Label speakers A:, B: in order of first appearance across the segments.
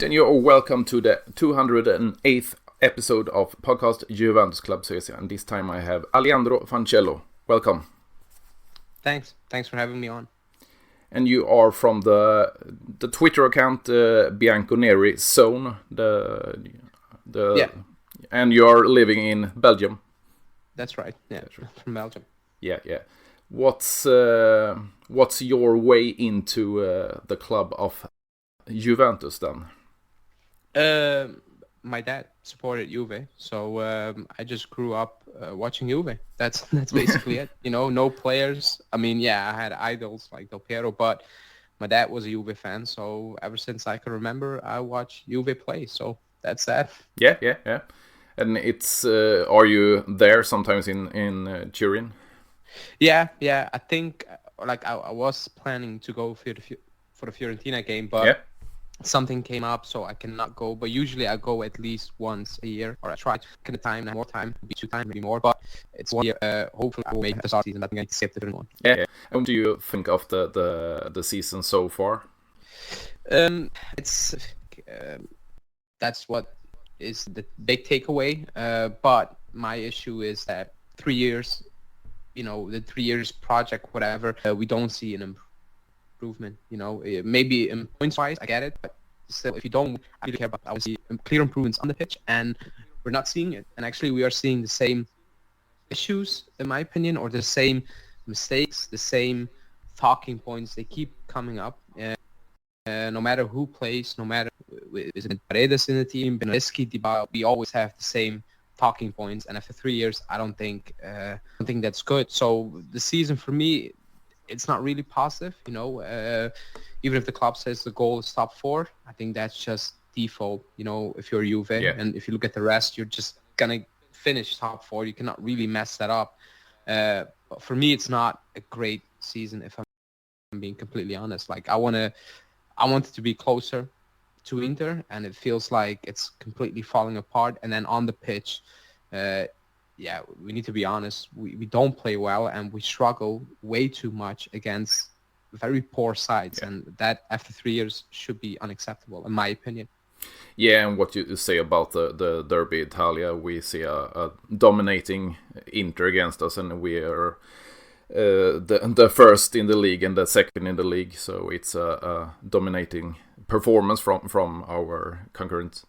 A: and you're all welcome to the 208th episode of podcast Juventus Club Svezia. And this time I have Aleandro Fancello. Welcome.
B: Thanks for having me on.
A: And you are from the Twitter account Bianconeri Zone.
B: Yeah.
A: And you are living in Belgium.
B: That's right. Yeah,
A: That's right.
B: From Belgium.
A: Yeah. What's your way into the club of Juventus then?
B: My dad supported Juve, so I just grew up watching Juve. That's basically it. No players. I mean, yeah, I had idols like Del Piero, but my dad was a Juve fan, so ever since I can remember, I watched Juve play. So that's that.
A: Yeah. And it's are you there sometimes in Turin?
B: Yeah. I think I was planning to go for the Fiorentina game, but something came up, so I cannot go. But usually I go at least once a year, or I try to get time, more time, maybe 2 times, maybe more. But it's 1 year. Hopefully I will make the start season. I think I skip the one.
A: Yeah. And what do you think of the season so far?
B: It's that's what is the big takeaway. But my issue is that 3 years, the 3 years project, whatever, we don't see an improvement. Maybe in points wise, I get it, but still, if you don't really care about, I would see clear improvements on the pitch, and we're not seeing it. And actually, we are seeing the same issues, in my opinion, or the same mistakes, the same talking points. They keep coming up. No matter who plays, no matter is it Paredes in the team, Benaleski, Dybala, we always have the same talking points. And after 3 years, I don't think that's good. So the season for me, it's not really positive. Even if the club says the goal is top 4, I think that's just default. If you're Juve, and if you look at the rest, you're just gonna finish top 4. You cannot really mess that up. But for me, it's not a great season. If I'm being completely honest, I want it to be closer to Inter, and it feels like it's completely falling apart. And then on the pitch, we need to be honest. We don't play well, and we struggle way too much against very poor sides, and that after 3 years should be unacceptable, in my opinion.
A: Yeah, and what you say about the Derby Italia, we see a dominating Inter against us, and we are the first in the league and the second in the league, so it's a dominating performance from our concurrents.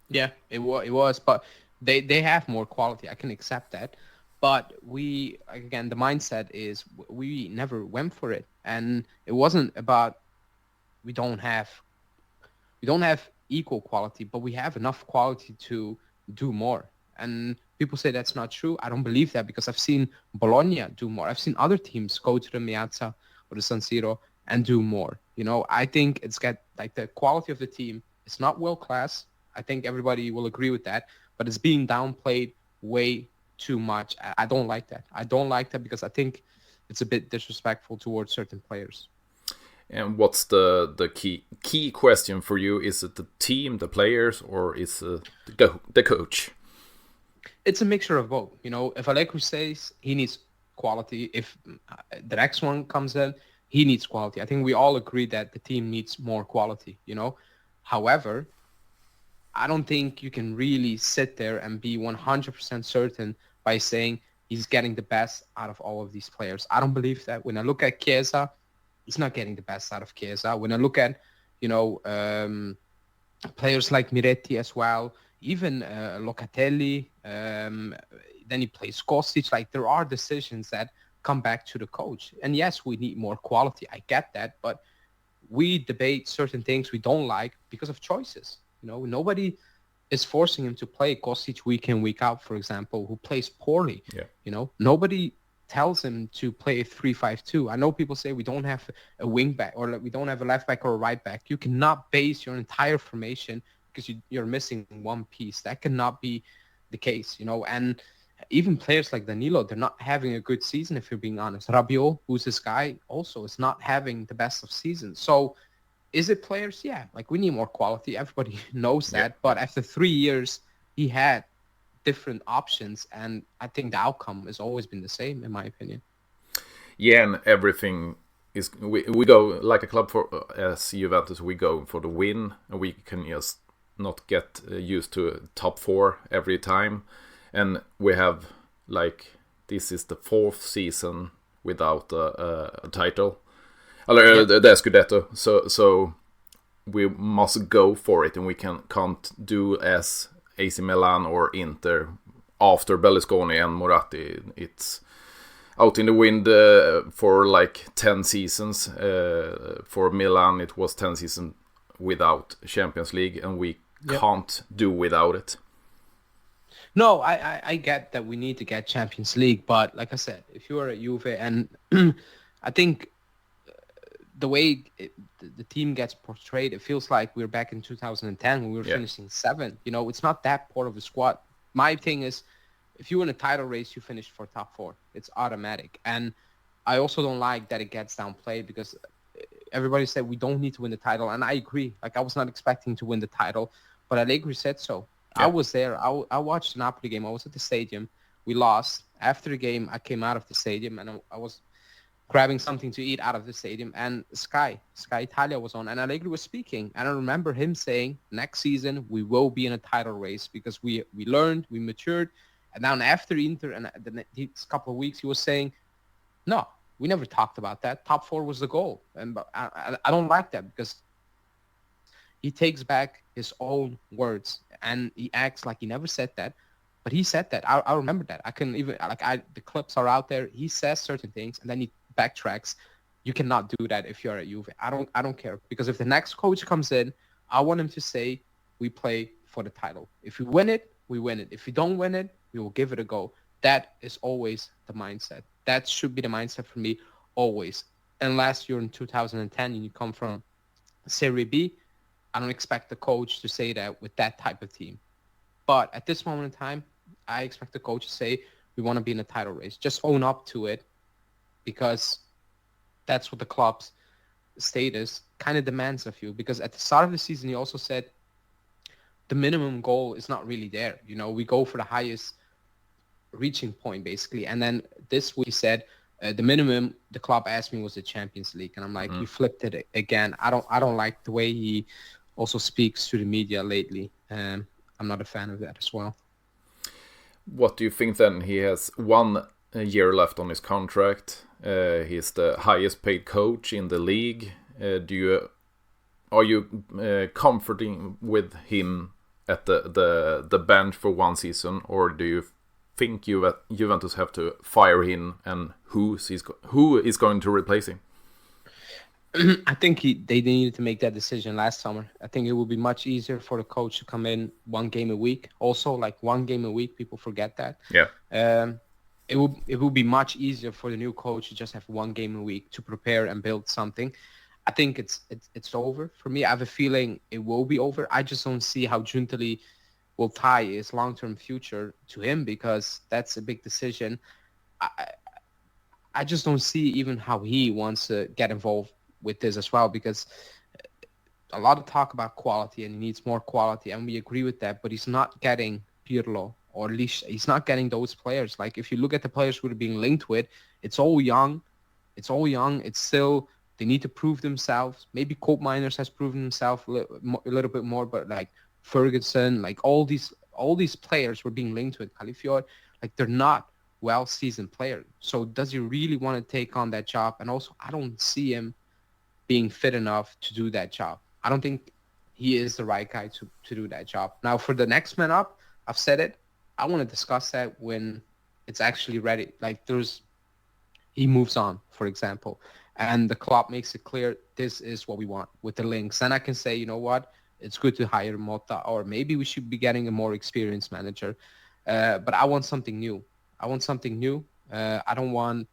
B: Yeah, it was, but they have more quality. I can accept that, but the mindset is we never went for it, and it wasn't about we don't have equal quality, but we have enough quality to do more. And people say that's not true. I don't believe that, because I've seen Bologna do more. I've seen other teams go to the Meazza or the San Siro and do more. I think it's got the quality of the team. It's not world class. I think everybody will agree with that, but it's being downplayed way too much. I don't like that. I don't like that because I think it's a bit disrespectful towards certain players.
A: And what's the key question for you? Is it the team, the players, or is it the coach?
B: It's a mixture of both. If Allegri says he needs quality, if the next one comes in, he needs quality. I think we all agree that the team needs more quality, However, I don't think you can really sit there and be 100% certain by saying he's getting the best out of all of these players. I don't believe that. When I look at Chiesa, he's not getting the best out of Chiesa. When I look at, players like Miretti as well, even Locatelli, then he plays Kostic. There are decisions that come back to the coach. And yes, we need more quality. I get that. But we debate certain things we don't like because of choices. Nobody is forcing him to play Kostic week in, week out, for example, who plays poorly.
A: Yeah.
B: Nobody tells him to play a 3-5-2. I know people say we don't have a wing back, or we don't have a left back or a right back. You cannot base your entire formation because you're missing one piece. That cannot be the case, And even players like Danilo, they're not having a good season, if you're being honest. Rabiot, who's this guy, also is not having the best of seasons. So is it players? Yeah, we need more quality. Everybody knows that. But after 3 years, he had different options, and I think the outcome has always been the same, in my opinion.
A: Yeah, and everything is we go like a club for as Juventus. We go for the win, and we can just not get used to top 4 every time. And we have like this is the 4th season without a title, the Scudetto. So we must go for it, and we can't do as AC Milan or Inter after Berlusconi and Moratti. It's out in the wind for like 10 seasons. For Milan, it was 10 seasons without Champions League, and we can't do without it.
B: No, I get that we need to get Champions League, but like I said, if you are at Juve, and I think the way the team gets portrayed, it feels like we're back in 2010 when we were finishing 7th. You know, it's not that poor of a squad. My thing is, if you win a title race, you finish for top 4. It's automatic. And I also don't like that it gets downplayed, because everybody said we don't need to win the title. And I agree. Like, I was not expecting to win the title, but Allegri said so. Yeah. I was there. I watched the Napoli game. I was at the stadium. We lost. After the game, I came out of the stadium, and I was grabbing something to eat out of the stadium, and Sky Italia was on, and Allegri was speaking, and I remember him saying, next season we will be in a title race, because we learned, we matured. And then after Inter and these couple of weeks, he was saying, no, we never talked about that. Top 4 was the goal. And I don't like that, because he takes back his own words and he acts like he never said that. But he said that. I remember that. I couldn't even, the clips are out there. He says certain things and then he backtracks. You cannot do that if you're at Juve. I don't care, because if the next coach comes in, I want him to say, we play for the title. If we win it, we win it. If we don't win it, we will give it a go. That is always the mindset. That should be the mindset for me, always. Unless you're in 2010 and you come from Serie B, I don't expect the coach to say that with that type of team. But at this moment in time, I expect the coach to say, we want to be in a title race. Just own up to it, because that's what the club's status kind of demands of you. Because at the start of the season, he also said the minimum goal is not really there. You know, we go for the highest reaching point, basically. And then this week he said the minimum the club asked me was the Champions League. And I'm like, you flipped it again. I don't like the way he also speaks to the media lately. I'm not a fan of that as well.
A: What do you think then? He has 1 year left on his contract. He's the highest paid coach in the league. Are you comforting with him at the bench for 1 season, or do you think Juventus have to fire him, and who is going to replace him?
B: I think they needed to make that decision last summer. I think it would be much easier for the coach to come in 1 game a week. Also, like 1 game a week, people forget that.
A: Yeah.
B: It will be much easier for the new coach to just have 1 game a week to prepare and build something. I think it's over for me. I have a feeling it will be over. I just don't see how Giuntoli will tie his long-term future to him, because that's a big decision. I just don't see even how he wants to get involved with this as well, because a lot of talk about quality and he needs more quality, and we agree with that, but he's not getting Pirlo, or at least he's not getting those players. Like, if you look at the players who are being linked with, it's all young. It's still, they need to prove themselves. Maybe Cope Miners has proven himself a little bit more, but like Ferguson, like all these players were being linked with Calafiore, like they're not well-seasoned players. So does he really want to take on that job? And also, I don't see him being fit enough to do that job. I don't think he is the right guy to do that job. Now, for the next man up, I've said it, I want to discuss that when it's actually ready. Like, he moves on, for example, and the club makes it clear this is what we want with the links. And I can say, you know what, it's good to hire Motta, or maybe we should be getting a more experienced manager. But I want something new. I don't want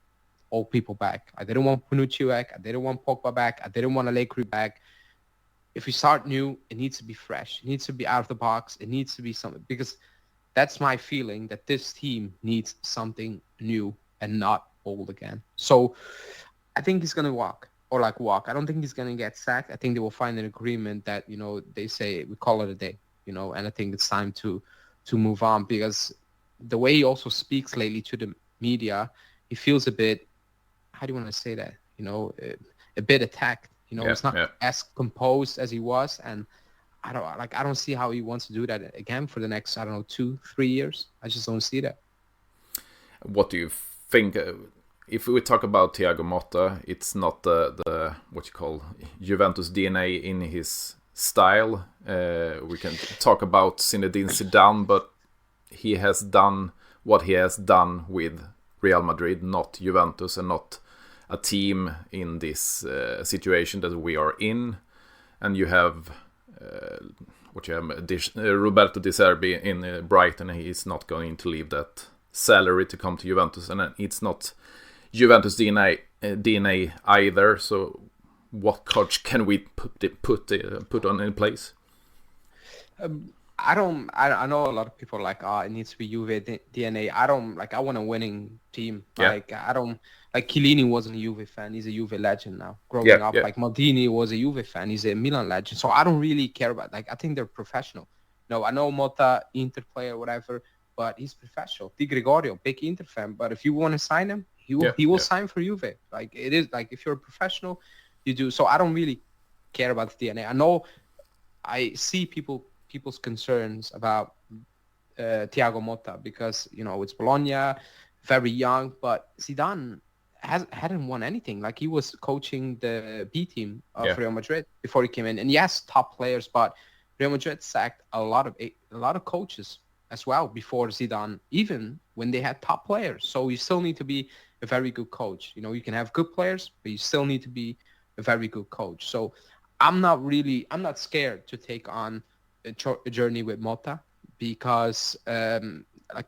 B: old people back. I didn't want Bonucci back. I didn't want Pogba back. I didn't want Allegri back. If we start new, it needs to be fresh. It needs to be out of the box. It needs to be something, because that's my feeling, that this team needs something new and not old again. So I think he's going to walk. I don't think he's going to get sacked. I think they will find an agreement that, they say we call it a day, and I think it's time to move on, because the way he also speaks lately to the media, he feels a bit, how do you want to say that? a bit attacked. He's not
A: yeah.
B: as composed as he was, and I don't see how he wants to do that again for the next, I don't know, 2-3 years. I just don't see that.
A: What do you think? If we talk about Thiago Motta, it's not the what you call Juventus DNA in his style. We can talk about Zinedine Zidane, but he has done what he has done with Real Madrid, not Juventus, and not a team in this situation that we are in. And you have Roberto Di Serbi in Brighton. He is not going to leave that salary to come to Juventus, and it's not Juventus DNA either. So what coach can we put on in place?
B: I know a lot of people are like, it needs to be Juve DNA. I want a winning team.
A: Yeah.
B: Chiellini wasn't a Juve fan. He's a Juve legend now. Growing up, Maldini was a Juve fan. He's a Milan legend. So I don't really care about, I think they're professional. I know Motta, Inter player, whatever, but he's professional. Di Gregorio, big Inter fan. But if you want to sign him, he will sign for Juve. It is if you're a professional, you do. So I don't really care about the DNA. I know I see people's concerns about Thiago Motta because, it's Bologna, very young, but Zidane hadn't won anything. He was coaching the B team of Real Madrid before he came in. And yes, top players, but Real Madrid sacked a lot of coaches as well before Zidane, even when they had top players. So you still need to be a very good coach. You can have good players, but you still need to be a very good coach. So I'm not scared to take on a journey with Motta because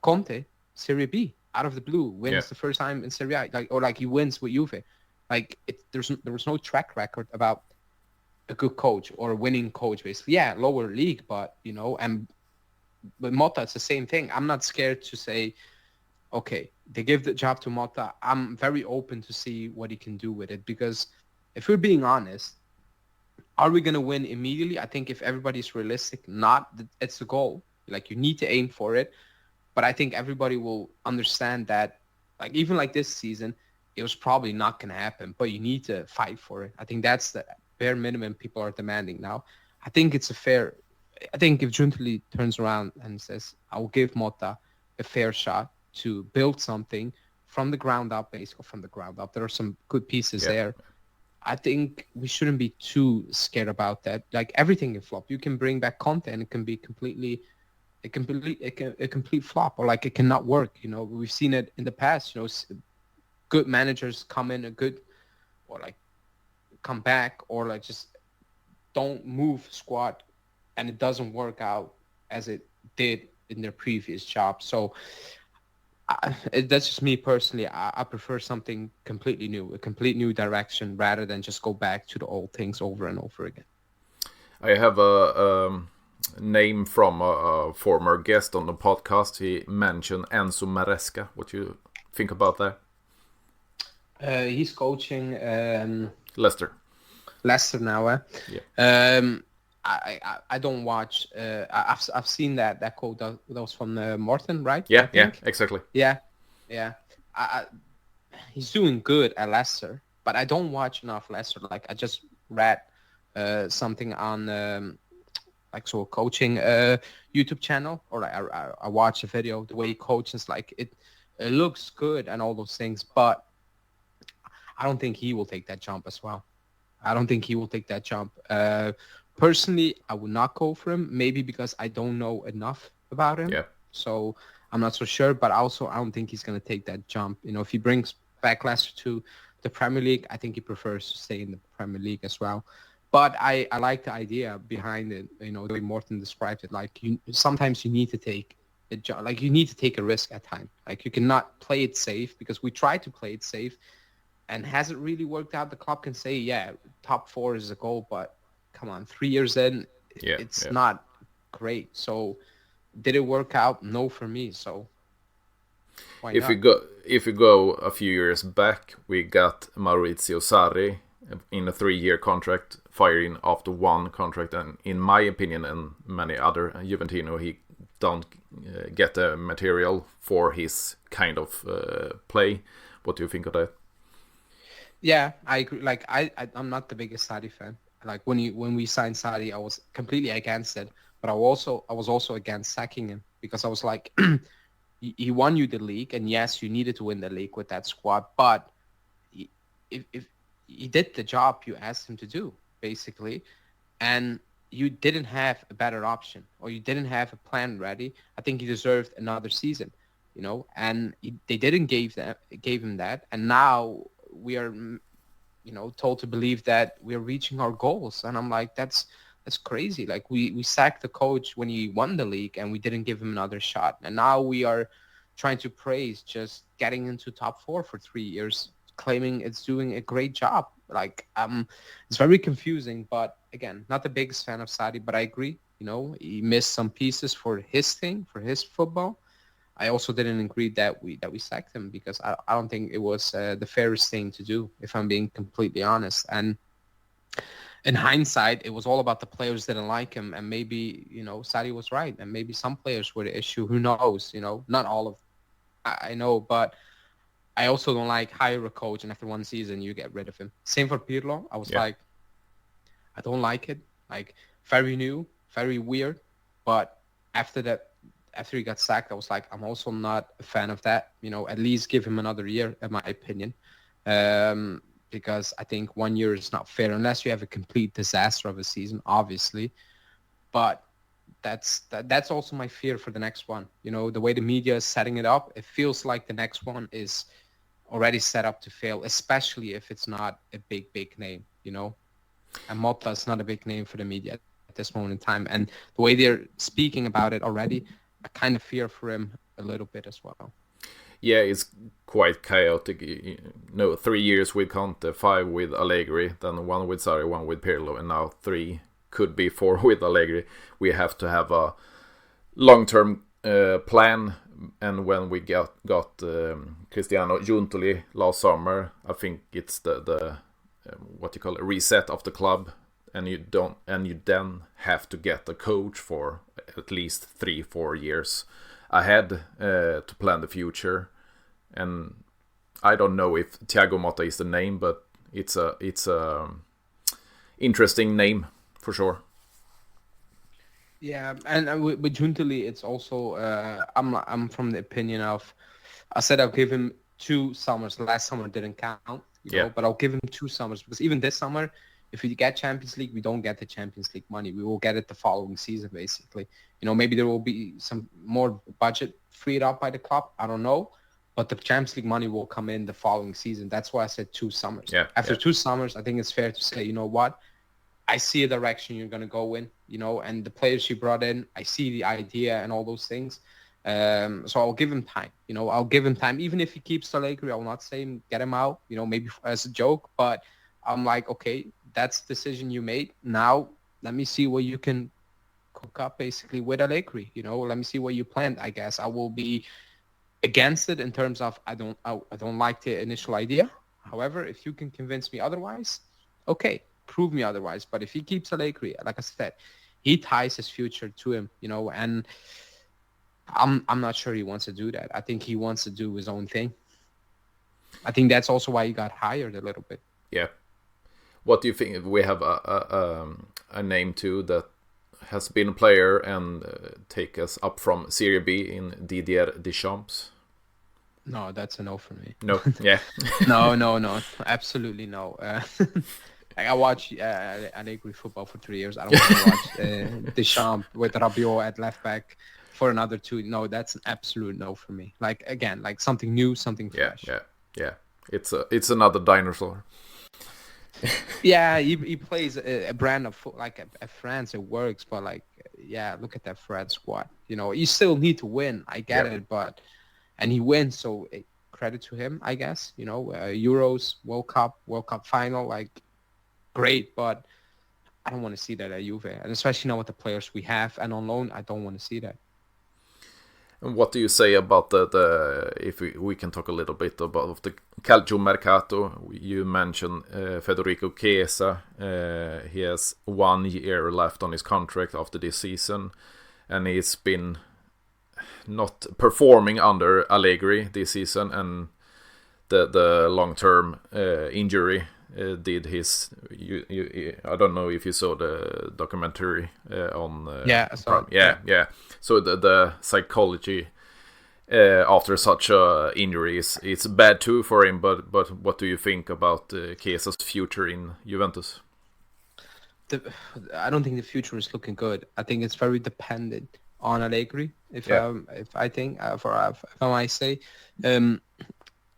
B: Conte, Serie B, out of the blue, wins the first time in Serie A, he wins with Juve. There was no track record about a good coach or a winning coach, basically. Yeah, lower league, but with Motta, it's the same thing. I'm not scared to say, okay, they give the job to Motta. I'm very open to see what he can do with it because if we're being honest, are we going to win immediately? I think if everybody's realistic, it's the goal. You need to aim for it. But I think everybody will understand that, even this season, it was probably not going to happen. But you need to fight for it. I think that's the bare minimum people are demanding now. I think if Giuntoli turns around and says, I will give Motta a fair shot to build something from the ground up, basically from the ground up. There are some good pieces there. I think we shouldn't be too scared about that. Everything can flop. You can bring back Conte and it can be a complete flop, or it cannot work. We've seen it in the past. Good managers come in come back, or just don't move squad, and it doesn't work out as it did in their previous job. So that's just me personally. I prefer something completely new, a complete new direction, rather than just go back to the old things over and over again.
A: I have a name from a former guest on the podcast. He mentioned Enzo Maresca. What do you think about that?
B: He's coaching
A: Leicester
B: now.
A: Yeah.
B: I don't watch. I've seen that quote that was from Morton, right?
A: Yeah, exactly.
B: Yeah. He's doing good at Leicester, but I don't watch enough Leicester. I just read something on coaching YouTube channel, or I watched a video the way he coaches. It looks good and all those things, but I don't think he will take that jump as well. Personally, I would not go for him, maybe because I don't know enough about him.
A: Yeah.
B: So I'm not so sure, but also I don't think he's going to take that jump. If he brings back Leicester to the Premier League, I think he prefers to stay in the Premier League as well. But I like the idea behind it, the way Morton described it. Sometimes you need to take a job, you need to take a risk at times. You cannot play it safe, because we try to play it safe, and has it really worked out? The club can say, yeah, top 4 is a goal, but come on, 3 years in, it's not great. So did it work out? No, for me. So why not?
A: If we go a few years back, we got Maurizio Sarri in a 3-year contract, firing after 1 contract, and in my opinion and many other Juventino, he don't get the material for his kind of play. What do you think of that?
B: Yeah, I agree. Like I'm not the biggest Sadi fan. Like when we signed Sadi, I was completely against it. But I was also against sacking him because I was like, he won you the league, and yes, you needed to win the league with that squad. But he, if he did the job you asked him to do, basically, and you didn't have a better option or you didn't have a plan ready, I think he deserved another season, and they didn't gave him that. And now we are, told to believe that we're reaching our goals. And I'm like, that's crazy. Like we sacked the coach when he won the league and we didn't give him another shot. And now we are trying to praise just getting into top four for 3 years, claiming it's doing a great job. Like, it's very confusing, but again, not the biggest fan of Sadi, but I agree. He missed some pieces for his thing, for his football. I also didn't agree that we sacked him because I don't think it was the fairest thing to do, if I'm being completely honest. And in hindsight, it was all about the players didn't like him, and maybe Sadi was right, and maybe some players were the issue. Who knows? Not all of I know, but I also don't like hire a coach and after one season you get rid of him. Same for Pirlo. I was like, I don't like it. Like very new, very weird. But after that, after he got sacked, I was like, I'm also not a fan of that. At least give him another year, in my opinion. Because I think 1 year is not fair unless you have a complete disaster of a season, obviously. But that's also my fear for the next one. The way the media is setting it up, it feels like the next one is already set up to fail, especially if it's not a big name, And Motta is not a big name for the media at this moment in time. And the way they're speaking about it already, I kind of fear for him a little bit as well.
A: Yeah, it's quite chaotic. 3 years with Conte, 5 with Allegri, then 1 with Sarri, 1 with Pirlo, and now 3, could be 4 with Allegri. We have to have a long-term plan. And when we got Cristiano Giuntoli last summer, I think it's the what you call it, reset of the club, and you then have to get a coach for at least 3-4 years ahead to plan the future. And I don't know if Thiago Motta is the name, but it's a interesting name for sure.
B: Yeah, and with Juntali, it's also I'm from the opinion of, I said I'll give him 2 summers. Last summer didn't count, but I'll give him 2 summers because even this summer, if we get Champions League, we don't get the Champions League money. We will get it the following season, basically. Maybe there will be some more budget freed up by the club. I don't know, but the Champions League money will come in the following season. That's why I said 2 summers. After 2 summers, I think it's fair to say, you know what? I see a direction you're going to go in, and the players you brought in, I see the idea and all those things. So I'll give him time. I'll give him time. Even if he keeps Allegri, I will not say get him out, maybe as a joke. But I'm like, okay, that's the decision you made. Now let me see what you can cook up basically with Allegri. Let me see what you planned. I guess I will be against it in terms of I don't like the initial idea. However, if you can convince me otherwise, okay. Prove me otherwise. But if he keeps Allegri, like I said, he ties his future to him, and I'm not sure he wants to do that. I think he wants to do his own thing. I think that's also why he got hired a little bit.
A: Yeah. What do you think? We have a name too that has been a player and take us up from Serie B in Didier Deschamps.
B: No, that's a no for me.
A: No, yeah.
B: No, absolutely no. I watch Allegri football for 3 years. I don't want to watch Deschamps with Rabiot at left back for another 2. No, that's an absolute no for me. Like again, like something new, something fresh.
A: Yeah. It's another dinosaur.
B: Yeah, he plays a brand of like a France. It works, but like look at that France squad. You still need to win. I get it, but and he wins, so credit to him, I guess. Euros, World Cup final, like. Great, but I don't want to see that at Juve, and especially now with the players we have and on loan, I don't want to see that.
A: And what do you say about the if we can talk a little bit about the calcio mercato? You mentioned Federico Chiesa. He has 1 year left on his contract after this season, and he's been not performing under Allegri this season, and the long-term injury did his. I don't know if you saw the documentary on.
B: I saw it.
A: Yeah. So the psychology after such a injury it's bad too for him. But what do you think about Chiesa's future in Juventus?
B: I don't think the future is looking good. I think it's very dependent on Allegri. If I might say,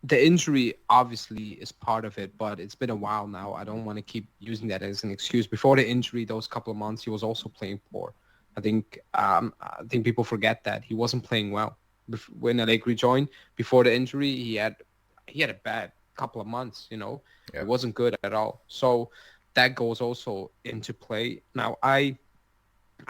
B: the injury obviously is part of it, but it's been a while now. I don't want to keep using that as an excuse. Before the injury, those couple of months, he was also playing poor. I think people forget that he wasn't playing well when Allegri joined. Before the injury, he had a bad couple of months. It wasn't good at all. So that goes also into play. Now, I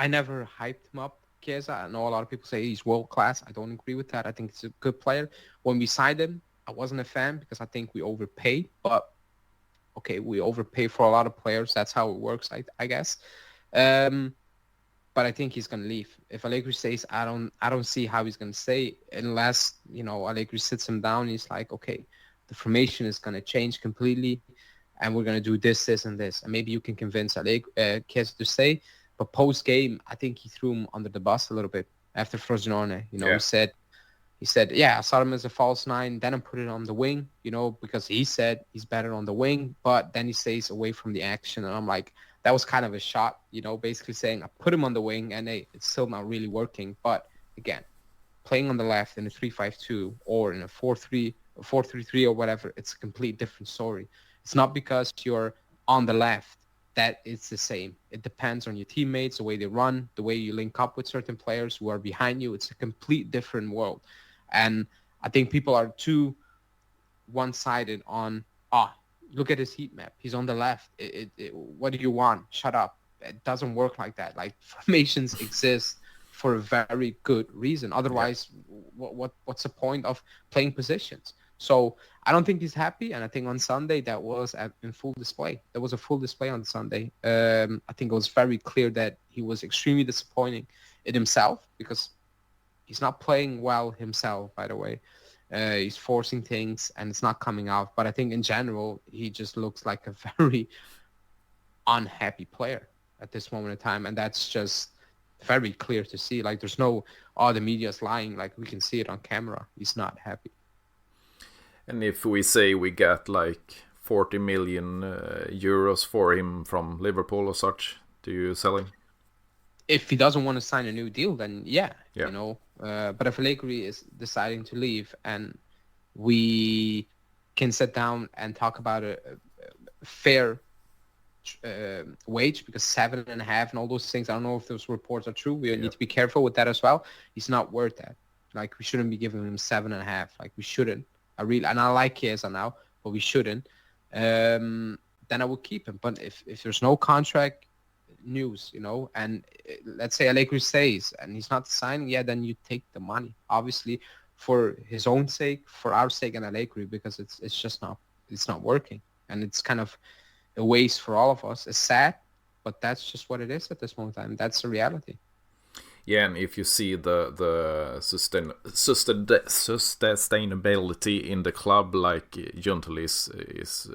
B: never hyped him up, Chiesa. I know a lot of people say he's world class. I don't agree with that. I think he's a good player. When we signed him, I wasn't a fan because I think we overpaid. But okay, we overpay for a lot of players. That's how it works, I guess. But I think he's gonna leave. If Allegri stays, I don't see how he's gonna stay unless Allegri sits him down. And he's like, okay, the formation is gonna change completely, and we're gonna do this, and this, and maybe you can convince Chiesa to stay. But post game, I think he threw him under the bus a little bit after Frosinone. He said, yeah, I saw him as a false nine, then I put it on the wing, because he said he's better on the wing, but then he stays away from the action. And I'm like, that was kind of a shot, basically saying I put him on the wing and hey, it's still not really working. But again, playing on the left in a 3-5-2 or in a 4-3, 4-3-3 or whatever, it's a complete different story. It's not because you're on the left that it's the same. It depends on your teammates, the way they run, the way you link up with certain players who are behind you. It's a complete different world. And I think people are too one-sided on, look at his heat map. He's on the left. What do you want? Shut up. It doesn't work like that. Like, formations exist for a very good reason. Otherwise, what's the point of playing positions? So I don't think he's happy. And I think on Sunday that was in full display. There was a full display on Sunday. I think it was very clear that he was extremely disappointing in himself because he's not playing well himself, by the way. He's forcing things and it's not coming out. But I think in general, he just looks like a very unhappy player at this moment in time. And that's just very clear to see. Like, there's no, the media's lying. Like, we can see it on camera. He's not happy.
A: And if we say we got like 40 million euros for him from Liverpool or such, do you sell him?
B: If he doesn't want to sign a new deal, then yeah. But if Allegri is deciding to leave and we can sit down and talk about a fair wage, because 7.5 and all those things, I don't know if those reports are true. We need to be careful with that as well. He's not worth that. Like, we shouldn't be giving him 7.5. Like, we shouldn't. And I like Chiesa now, but we shouldn't. Then I would keep him. But if there's no contract news, and let's say Allegri stays and he's not signing, then you take the money, obviously, for his own sake, for our sake, and Allegri, because it's just not working, and it's kind of a waste for all of us. It's sad, but that's just what it is at this moment in time. That's the reality.
A: Yeah, and if you see the sustainability in the club, like Giuntoli's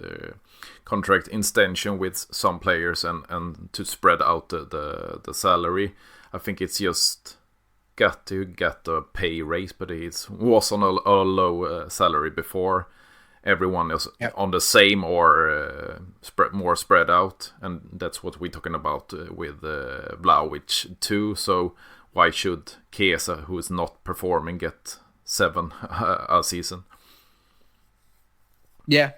A: contract extension with some players and to spread out the salary, I think it's just got to get a pay raise, but it was on a low salary before. Everyone is on the same or more spread out, and that's what we're talking about with Vlahovic too. So why should Chiesa, who is not performing, get 7 a season? Yeah.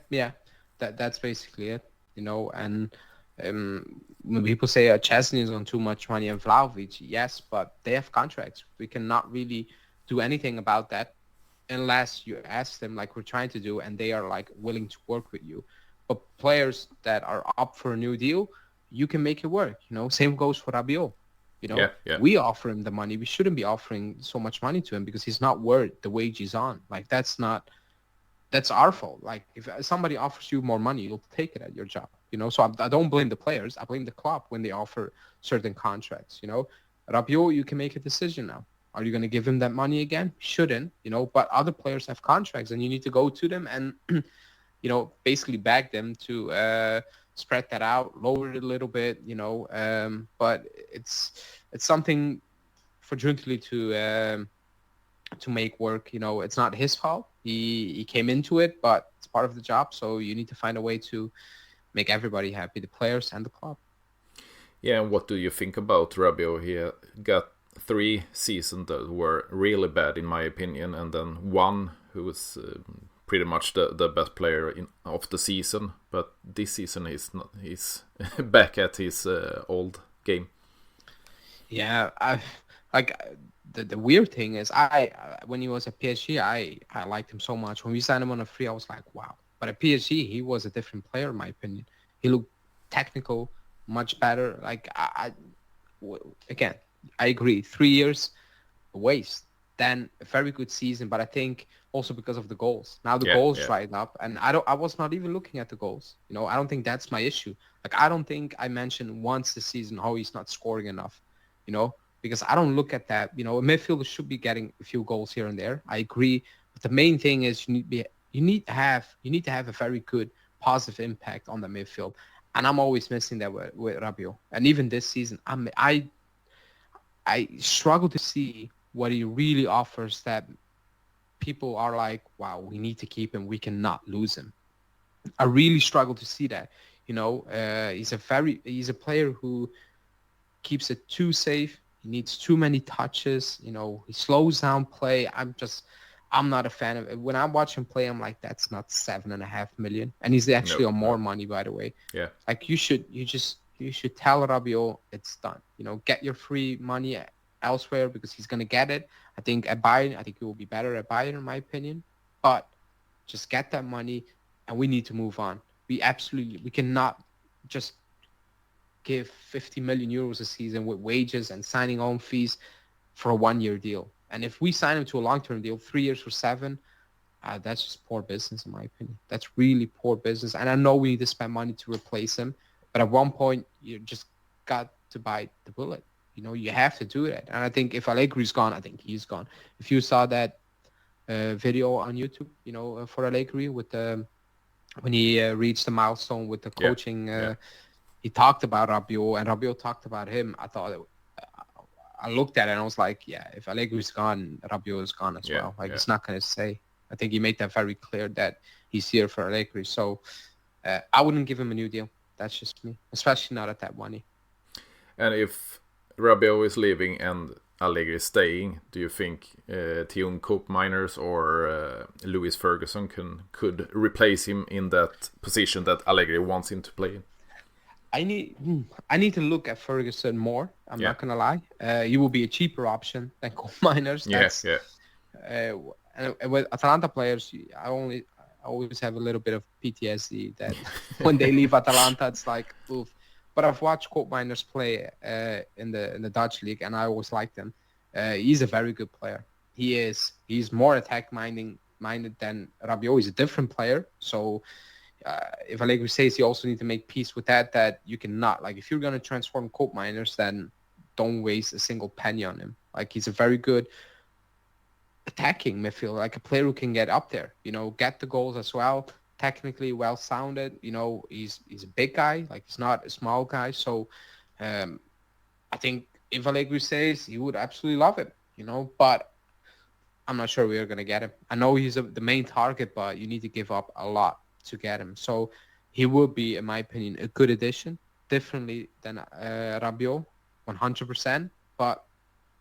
B: That's basically it, And when people say Chesney is on too much money and Vlahovic, yes, but they have contracts. We cannot really do anything about that unless you ask them, like we're trying to do, and they are like willing to work with you. But players that are up for a new deal, you can make it work. Same goes for Rabiot. We offer him the money. We shouldn't be offering so much money to him because he's not worth the wage he's on. Like, that's our fault. Like, if somebody offers you more money, you'll take it at your job. So I don't blame the players. I blame the club when they offer certain contracts. Rabiot, you can make a decision now. Are you going to give him that money again? Shouldn't, but other players have contracts and you need to go to them and, basically beg them to spread that out, lower it a little bit, but it's something for Juntli to make work. It's not his fault. He came into it, but it's part of the job. So you need to find a way to make everybody happy, the players and the club.
A: Yeah, and what do you think about Rabiot? He got 3 seasons that were really bad in my opinion, and then one who was pretty much the best player of the season. But this season he's back at his old game.
B: Yeah, the weird thing is I when he was at PSG, I liked him so much. When we signed him on a free, I was like, wow. But at PSG, he was a different player in my opinion. He looked technical, much better. Like again, I agree. 3 years, a waste. Then a very good season, but I think also because of the goals. Now the goals dried up, and I was not even looking at the goals. I don't think that's my issue. Like I don't think I mentioned once this season how he's not scoring enough. Because I don't look at that. A midfielder should be getting a few goals here and there. I agree, but the main thing is you need to have a very good positive impact on the midfield, and I'm always missing that with Rabiot. And even this season, I struggle to see what he really offers that people are like, wow, we need to keep him. We cannot lose him. I really struggle to see that. He's a player who keeps it too safe. He needs too many touches. He slows down play. I'm not a fan of it. When I watch him play, I'm like, that's not 7.5 million. And he's actually on more money, by the way.
A: Yeah.
B: Like you should tell Rabiot it's done. Get your free money elsewhere because he's gonna get it. I think at Bayern, he will be better at Bayern in my opinion. But just get that money and we need to move on. We cannot just give 50 million euros a season with wages and signing on fees for a 1-year deal. And if we sign him to a long-term deal, 3 years for 7, that's just poor business in my opinion. That's really poor business. And I know we need to spend money to replace him, but at one point you just got to bite the bullet. You have to do that. And I think if Allegri's gone, I think he's gone. If you saw that video on YouTube, for Allegri with when he reached the milestone with the coaching, he talked about Rabiot and Rabiot talked about him. I looked at it and I was like, yeah, if Allegri's gone, Rabiot is gone as well. Like, it's not going to stay. I think he made that very clear that he's here for Allegri. So I wouldn't give him a new deal. That's just me, especially not at that money.
A: And if Rabiot is leaving and Allegri is staying, do you think Tion Koopmeiners or Louis Ferguson could replace him in that position that Allegri wants him to play in?
B: I need to look at Ferguson more. I'm not gonna lie. He will be a cheaper option than Koopmeiners. And with Atalanta players, I always have a little bit of PTSD that when they leave Atalanta, it's like oof. But I've watched Koopmeiners play in the Dutch league, and I always liked him. He's a very good player. He's more attack minded than Rabiot. He's a different player. So if Allegri says you also need to make peace with that you cannot. Like if you're going to transform Koopmeiners, then don't waste a single penny on him. Like he's a very good attacking midfielder, like a player who can get up there, get the goals as well. Technically well-sounded, he's a big guy, like he's not a small guy. So I think if Allegri says, he would absolutely love it, but I'm not sure we are going to get him. I know he's the main target, but you need to give up a lot to get him. So he would be, in my opinion, a good addition, differently than Rabiot, 100%, but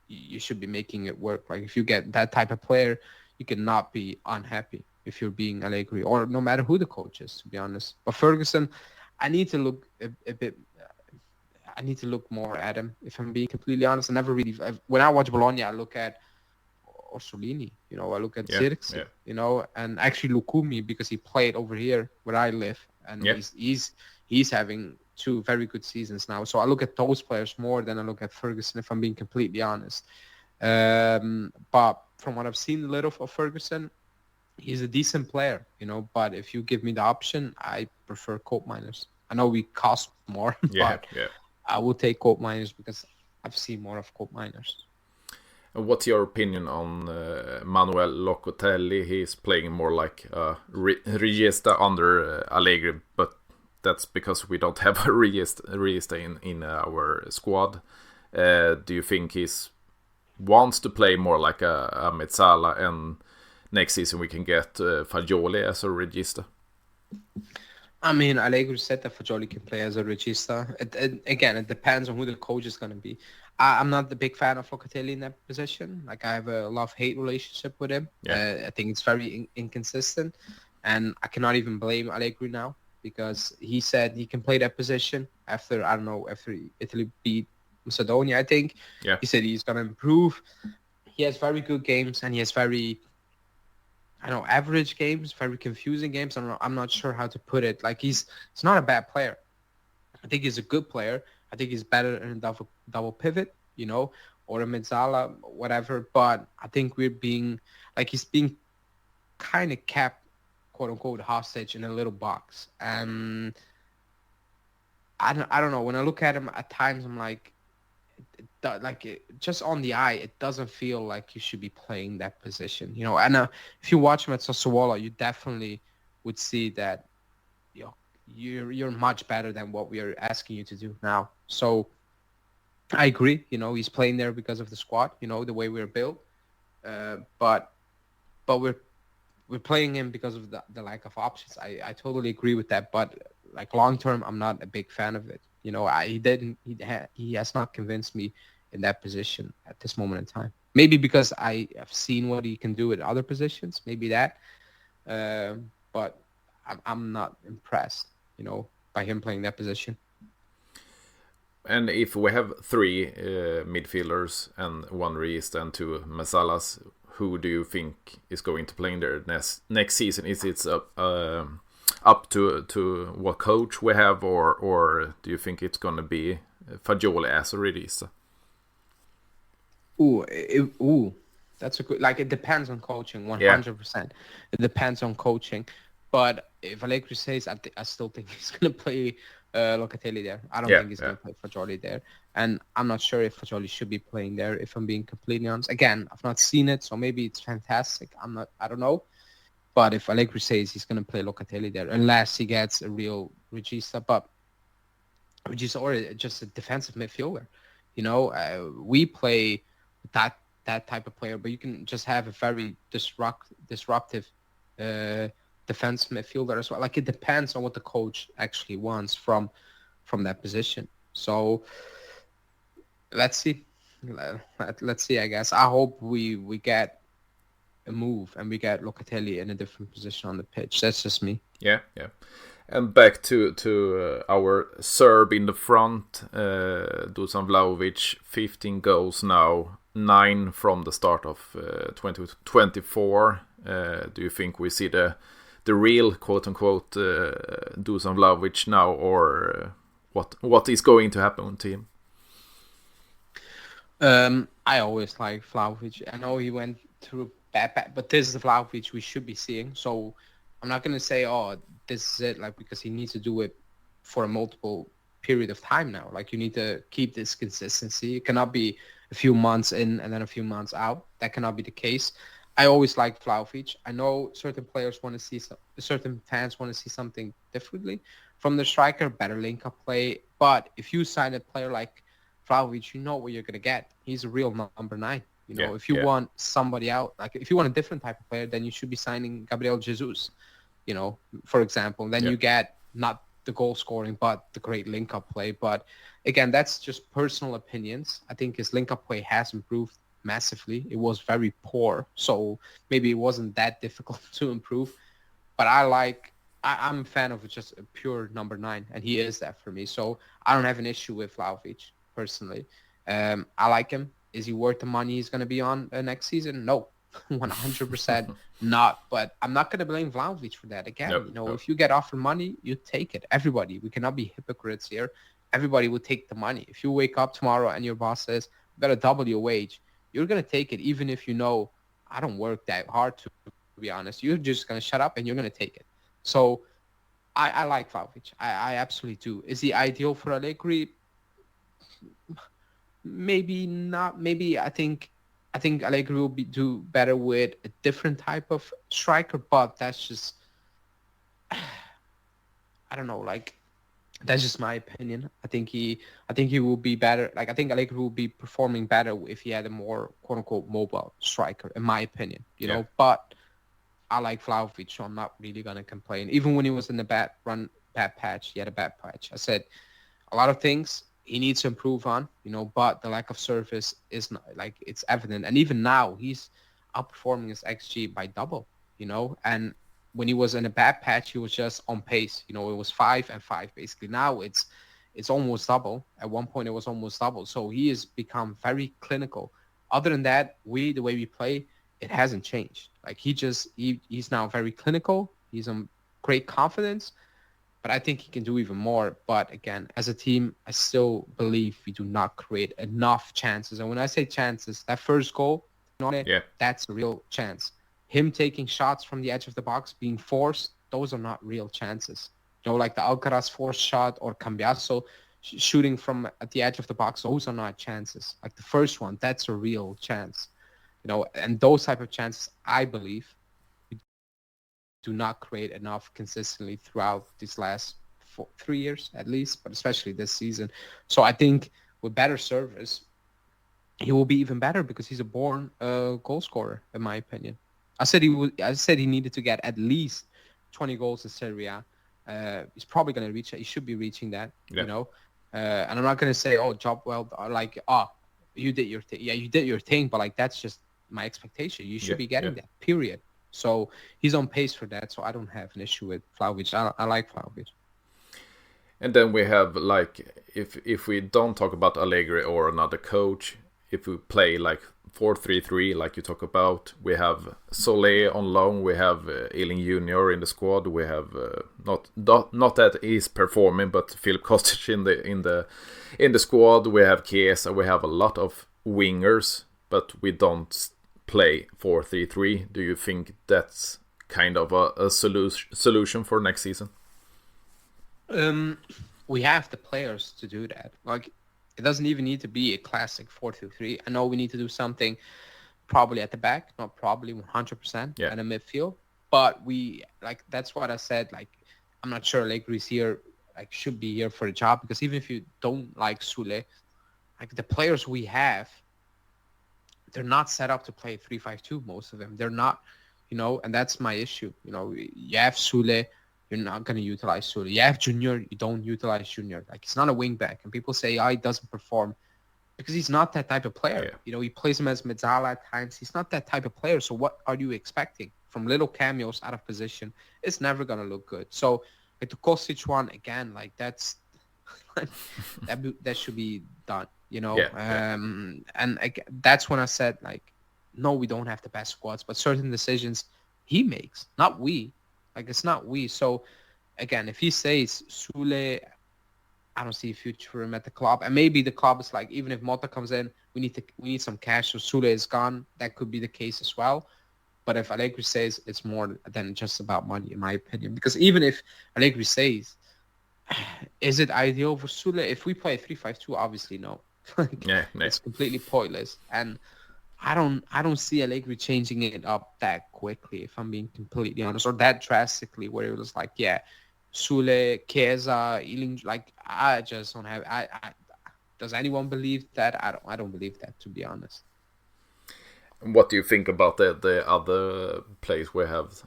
B: you should be making it work. Like if you get that type of player, you cannot be unhappy if you're being Allegri, or no matter who the coach is, to be honest. But Ferguson, I need to look a bit. I need to look more at him. If I'm being completely honest, I never really. When I watch Bologna, I look at Orsolini. I look at Zirkzee. And actually Lukumi because he played over here where I live, and he's having 2 very good seasons now. So I look at those players more than I look at Ferguson, if I'm being completely honest. But from what I've seen a little of Ferguson, he's a decent player, but if you give me the option, I prefer Koopmeiners. I know we cost more, but I will take Koopmeiners because I've seen more of Koopmeiners.
A: What's your opinion on Manuel Locatelli? He's playing more like Regista under Allegri, but that's because we don't have a Regista in our squad. Do you think he's wants to play more like a Mezzala, and next season we can get Fagioli as a Regista?
B: I mean, Allegri said that Fagioli can play as a regista. Again, it depends on who the coach is going to be. I'm not the big fan of Locatelli in that position. Like, I have a love-hate relationship with him.
A: Yeah.
B: I think it's very inconsistent. And I cannot even blame Allegri now because he said he can play that position after Italy beat Macedonia, I think.
A: Yeah.
B: He said he's going to improve. He has very good games and he has very... average games, very confusing games. I'm not sure how to put it. Like, he's not a bad player. I think he's a good player. I think he's better in a double pivot, or a Mezzala, whatever. But I think he's being kind of kept, quote unquote, hostage in a little box. And I don't know. When I look at him at times, I'm like, just on the eye, it doesn't feel like you should be playing that position, And if you watch him at Sassuolo, you definitely would see that, you're much better than what we are asking you to do now. So I agree, he's playing there because of the squad, the way we're built. But we're playing him because of the lack of options. I totally agree with that. But like long term, I'm not a big fan of it. He has not convinced me in that position at this moment in time. Maybe because I have seen what he can do at other positions, maybe that. But I'm not impressed, by him playing that position.
A: And if we have three midfielders and one Regista and two Mezzalas, who do you think is going to play in there next season? Is it up to what coach we have, or do you think it's going to be Fagioli as a Regista?
B: That's a good. Like, it depends on coaching, 100%. Yeah. It depends on coaching, but if Allegri says, I still think he's going to play Locatelli there. I don't think he's going to play Fagioli there, and I'm not sure if Fagioli should be playing there. If I'm being completely honest, again, I've not seen it, so maybe it's fantastic. I don't know. But if Allegri says he's going to play Locatelli there, unless he gets a real Regista, or just a defensive midfielder, we play that type of player, but you can just have a very disruptive defense midfielder as well. Like, it depends on what the coach actually wants from that position. So let's see. Let's see. I guess I hope we get a move and we get Locatelli in a different position on the pitch. That's just me.
A: Yeah. And back to our Serb in the front, Dusan Vlahovic, 15 goals now, 9 from the start of 2024. Do you think we see the real quote-unquote Dusan Vlahovic now, or what is going to happen to him?
B: I always like Vlahovic. I know he went through bad, but this is the Vlahovic we should be seeing. So I'm not going to say, this is it, like, because he needs to do it for a multiple period of time now. Like, you need to keep this consistency. It cannot be a few months in and then a few months out. That cannot be the case. I always like Vlahovic. I know certain fans want to see something differently from the striker, better link-up play. But if you sign a player like Vlahovic, you know what you're going to get. He's a real number 9. If you want somebody out, like if you want a different type of player, then you should be signing Gabriel Jesus, for example. Then you get not the goal scoring, but the great link-up play. But again, that's just personal opinions. I think his link-up play has improved massively. It was very poor, so maybe it wasn't that difficult to improve. But I'm a fan of just a pure number 9, and he is that for me. So I don't have an issue with Vlahovic personally. I like him. Is he worth the money he's going to be on next season? No, 100% not. But I'm not going to blame Vlahovic for that. Again, if you get offered money, you take it. Everybody. We cannot be hypocrites here. Everybody will take the money. If you wake up tomorrow and your boss says, you got to double your wage, you're going to take it, even if I don't work that hard, to be honest. You're just going to shut up and you're going to take it. So I like Vlahovic. I absolutely do. Is he ideal for Allegri? Maybe not. Maybe I think I think Allegri will do better with a different type of striker, but that's just, I don't know, like, that's just my opinion. I think he will be better. Like, I think Allegri will be performing better if he had a more quote unquote mobile striker, in my opinion. You know, but I like Vlahovic, so I'm not really gonna complain. Even when he was in the bad patch, he had a bad patch. I said a lot of things he needs to improve on, you know, but the lack of service is not, like, it's evident. And even now, he's outperforming his XG by double, you know. And when he was in a bad patch, he was just on pace. You know, it was 5 and 5 basically. Now it's almost double. At one point, it was almost double. So he has become very clinical. Other than that, the way we play, it hasn't changed. Like, he's now very clinical. He's on great confidence, but I think he can do even more. But again, as a team, I still believe we do not create enough chances. And when I say chances, that first goal, that's a real chance. Him taking shots from the edge of the box, being forced, those are not real chances. You know, like the Alcaraz forced shot or Cambiaso shooting from at the edge of the box, those are not chances. Like the first one, that's a real chance. You know, and those type of chances, I believe, do not create enough consistently throughout these last 3 years at least, but especially this season. So I think with better service, he will be even better because he's a born goal scorer, in my opinion. I said he needed to get at least 20 goals in Serie A. He's probably going to reach it. He should be reaching that, you know. And I'm not going to say, oh, job well, like, you did your thing. Yeah, you did your thing, but like that's just my expectation. You should be getting that, period. So he's on pace for that. So I don't have an issue with Vlahovic. I like Vlahovic.
A: And then we have, like, if we don't talk about Allegri or another coach, if we play like 4-3-3, like you talk about, we have Solé on loan, we have Ealing Junior in the squad, we have not that he's performing, but Filip Kostic in the squad, we have Chiesa, we have a lot of wingers, but we don't play 4-3-3. Do you think that's kind of a solution for next season?
B: We have the players to do that. Like, it doesn't even need to be a classic 4-2-3. I know we need to do something probably at the back, not probably 100% in the midfield. But that's what I said. Like, I'm not sure Allegri's here, like, should be here for the job, because even if you don't like Sule, like, the players we have, they're not set up to play 3-5-2, most of them. They're not, you know, and that's my issue. You know, you have Sule, you're not going to utilize Sule. You have Junior, you don't utilize Junior. Like, he's not a wing back. And people say, he doesn't perform because he's not that type of player. Yeah. You know, he plays him as mezzala at times. He's not that type of player. So what are you expecting from little cameos out of position? It's never going to look good. So, like, the Kostic one, again, like, that's that should be done, you know? And that's when I said, like, no, we don't have the best squads, but certain decisions he makes, not we. Like, it's not we. So, again, if he says Sule, I don't see a future for him at the club. And maybe the club is like, even if Mota comes in, we need some cash, so Sule is gone. That could be the case as well. But if Allegri says, it's more than just about money, in my opinion. Because even if Allegri says, is it ideal for Sule? If we play 3-5-2, obviously no. It's completely pointless. And I don't see Allegri changing it up that quickly, if I'm being completely honest, or that drastically, where it was like, Sule, Chiesa, Ealing, like, I just don't have. Does anyone believe that? I don't believe that, to be honest.
A: What do you think about the other players we have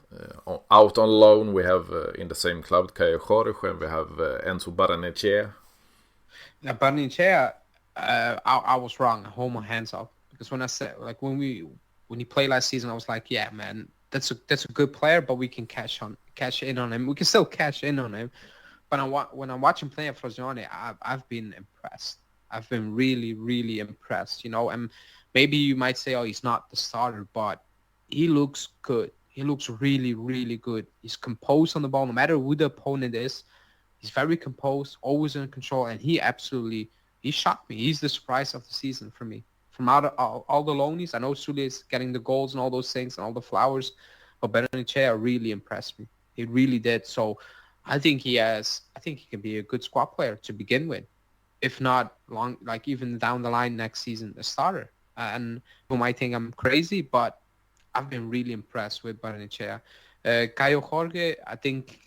A: out on loan? We have in the same club, Caio Jorge, and we have Enzo Barrenechea.
B: Barrenechea, I was wrong. I hold my hands up. Because when I said, like, when he played last season, I was like, yeah, man, that's a good player, but we can cash in on him. We can still cash in on him. But when I watch him play at Frosinone, I've been impressed. I've been really, really impressed, you know. And maybe you might say, oh, he's not the starter, but he looks good. He looks really, really good. He's composed on the ball, no matter who the opponent is. He's very composed, always in control, and he shocked me. He's the surprise of the season for me. From all the loanies, I know Sule is getting the goals and all those things and all the flowers, but Barrenechea really impressed me. He really did. So I think he can be a good squad player to begin with, if not long, like even down the line next season, a starter. And you might think I'm crazy, but I've been really impressed with Barrenechea. Caio Jorge, I think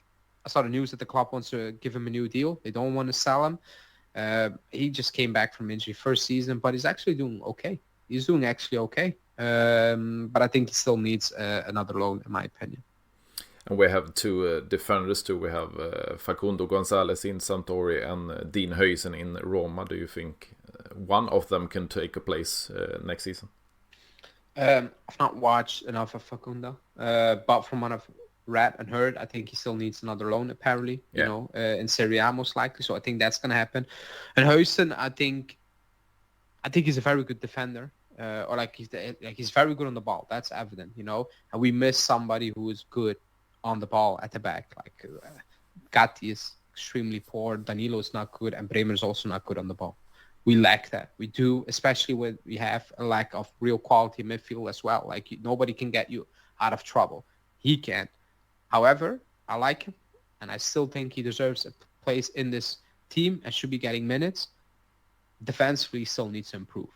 B: I saw the news that the club wants to give him a new deal. They don't want to sell him. He just came back from injury first season, but he's actually doing okay. He's doing actually okay. But I think he still needs another loan, in my opinion.
A: And we have two defenders too. We have Facundo Gonzalez in Sampdoria and Dean Huijsen in Roma. Do you think one of them can take a place next season?
B: I've not watched enough of Facundo, but from what I've read and heard, I think he still needs another loan, apparently, in Serie A most likely. So I think that's going to happen. And Huijsen, I think he's a very good defender. He's very good on the ball. That's evident, And we miss somebody who is good on the ball at the back. Gatti is extremely poor. Danilo is not good, and Bremer is also not good on the ball. We lack that. We do, especially when we have a lack of real quality midfield as well. Nobody can get you out of trouble. He can't. However, I like him, and I still think he deserves a place in this team and should be getting minutes. Defensively, he still needs to improve,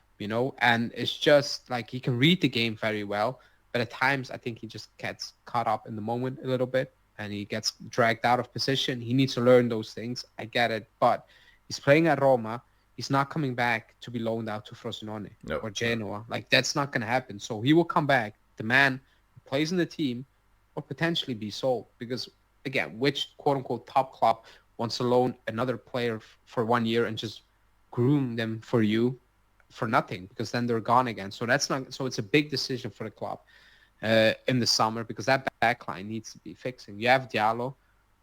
B: And it's just he can read the game very well, but at times I think he just gets caught up in the moment a little bit, and he gets dragged out of position. He needs to learn those things. I get it, but he's playing at Roma. He's not coming back to be loaned out to Frosinone or Genoa. That's not going to happen. So he will come back. The man who plays in the team or potentially be sold. Because, again, which quote-unquote top club wants to loan another player for 1 year and just groom them for you for nothing? Because then they're gone again. So that's not. So it's a big decision for the club in the summer, because that backline needs to be fixing. You have Diallo,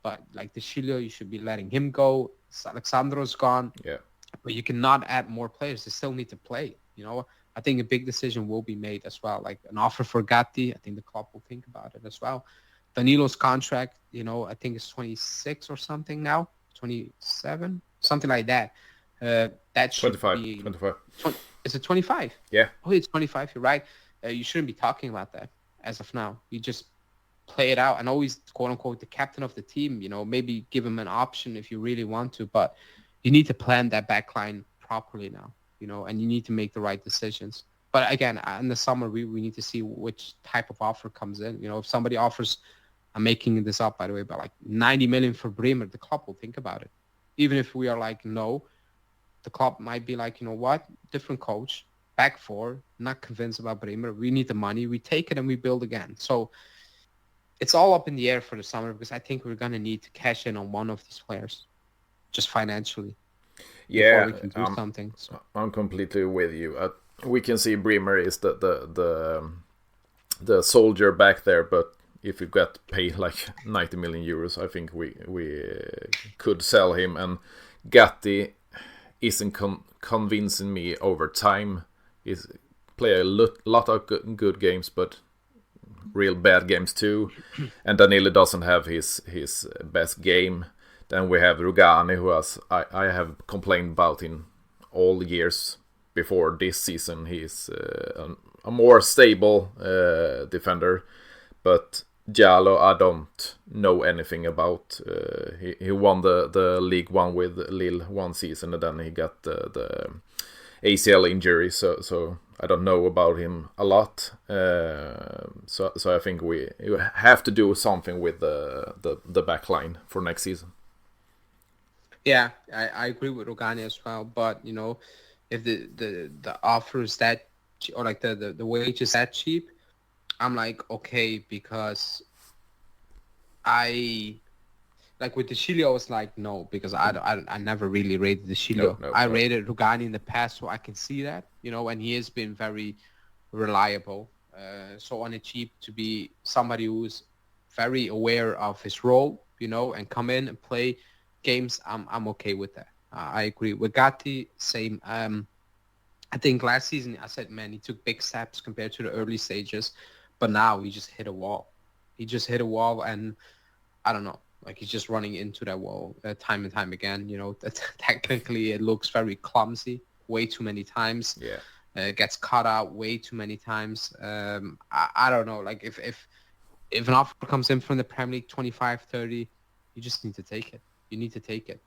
B: but De Chilio, you should be letting him go. Alexandro's gone.
A: Yeah.
B: But you cannot add more players. They still need to play. I think a big decision will be made as well. An offer for Gatti, I think the club will think about it as well. Danilo's contract, I think it's 26 or something now, 27, something like that. That should
A: 25,
B: be
A: 25.
B: Is it 25?
A: Yeah.
B: Oh, it's 25. You're right. You shouldn't be talking about that as of now. You just play it out and always, quote unquote, the captain of the team. Maybe give him an option if you really want to, but you need to plan that backline properly now, and you need to make the right decisions. But again, in the summer, we need to see which type of offer comes in. If somebody offers, I'm making this up, by the way, but 90 million for Bremer, the club will think about it. Even if we are no, the club might be you know what, different coach, back four, not convinced about Bremer. We need the money. We take it and we build again. So it's all up in the air for the summer, because I think we're going to need to cash in on one of these players. Just financially,
A: yeah,
B: we can do something. So.
A: I'm completely with you. We can see Bremer is the soldier back there, but if we got paid 90 million euros, I think we could sell him. And Gatti isn't convincing me over time. He's play a lot of good games, but real bad games too. And Danilo doesn't have his best game. Then we have Rugani, who I have complained about in all years before this season. He's a more stable defender. But Giallo, I don't know anything about. He won the League One with Lille one season, and then he got the ACL injury. So I don't know about him a lot. So I think we have to do something with the back line for next season.
B: Yeah, I agree with Rugani as well. But if the offer is that, or the wage is that cheap, I'm okay, because I with De Chilio, I was no, because I never really rated De Chilio.
A: No.
B: I rated Rugani in the past, so I can see that, and he has been very reliable. So on a cheap, to be somebody who's very aware of his role, and come in and play games, I'm okay with that. I agree. With Gatti, same. I think last season I said, man, he took big steps compared to the early stages, but now he just hit a wall. And I don't know, he's just running into that wall time and time again. Technically it looks very clumsy, way too many times.
A: Yeah,
B: gets caught out way too many times. I don't know. If an offer comes in from the Premier League, 25, 30, you just need to take it. You need to take it.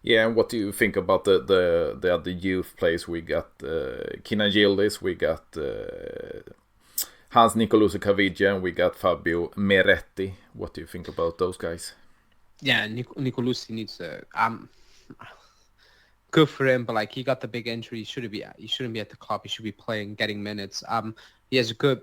A: Yeah, and what do you think about the other youth players? We got Kina Gildis, we got Hans Nicoloso Caviglia, and we got Fabio Meretti. What do you think about those guys?
B: Yeah, Nicolucci needs to. Good for him, but like he got the big injury. He shouldn't be at the club. He should be playing, getting minutes. He has a good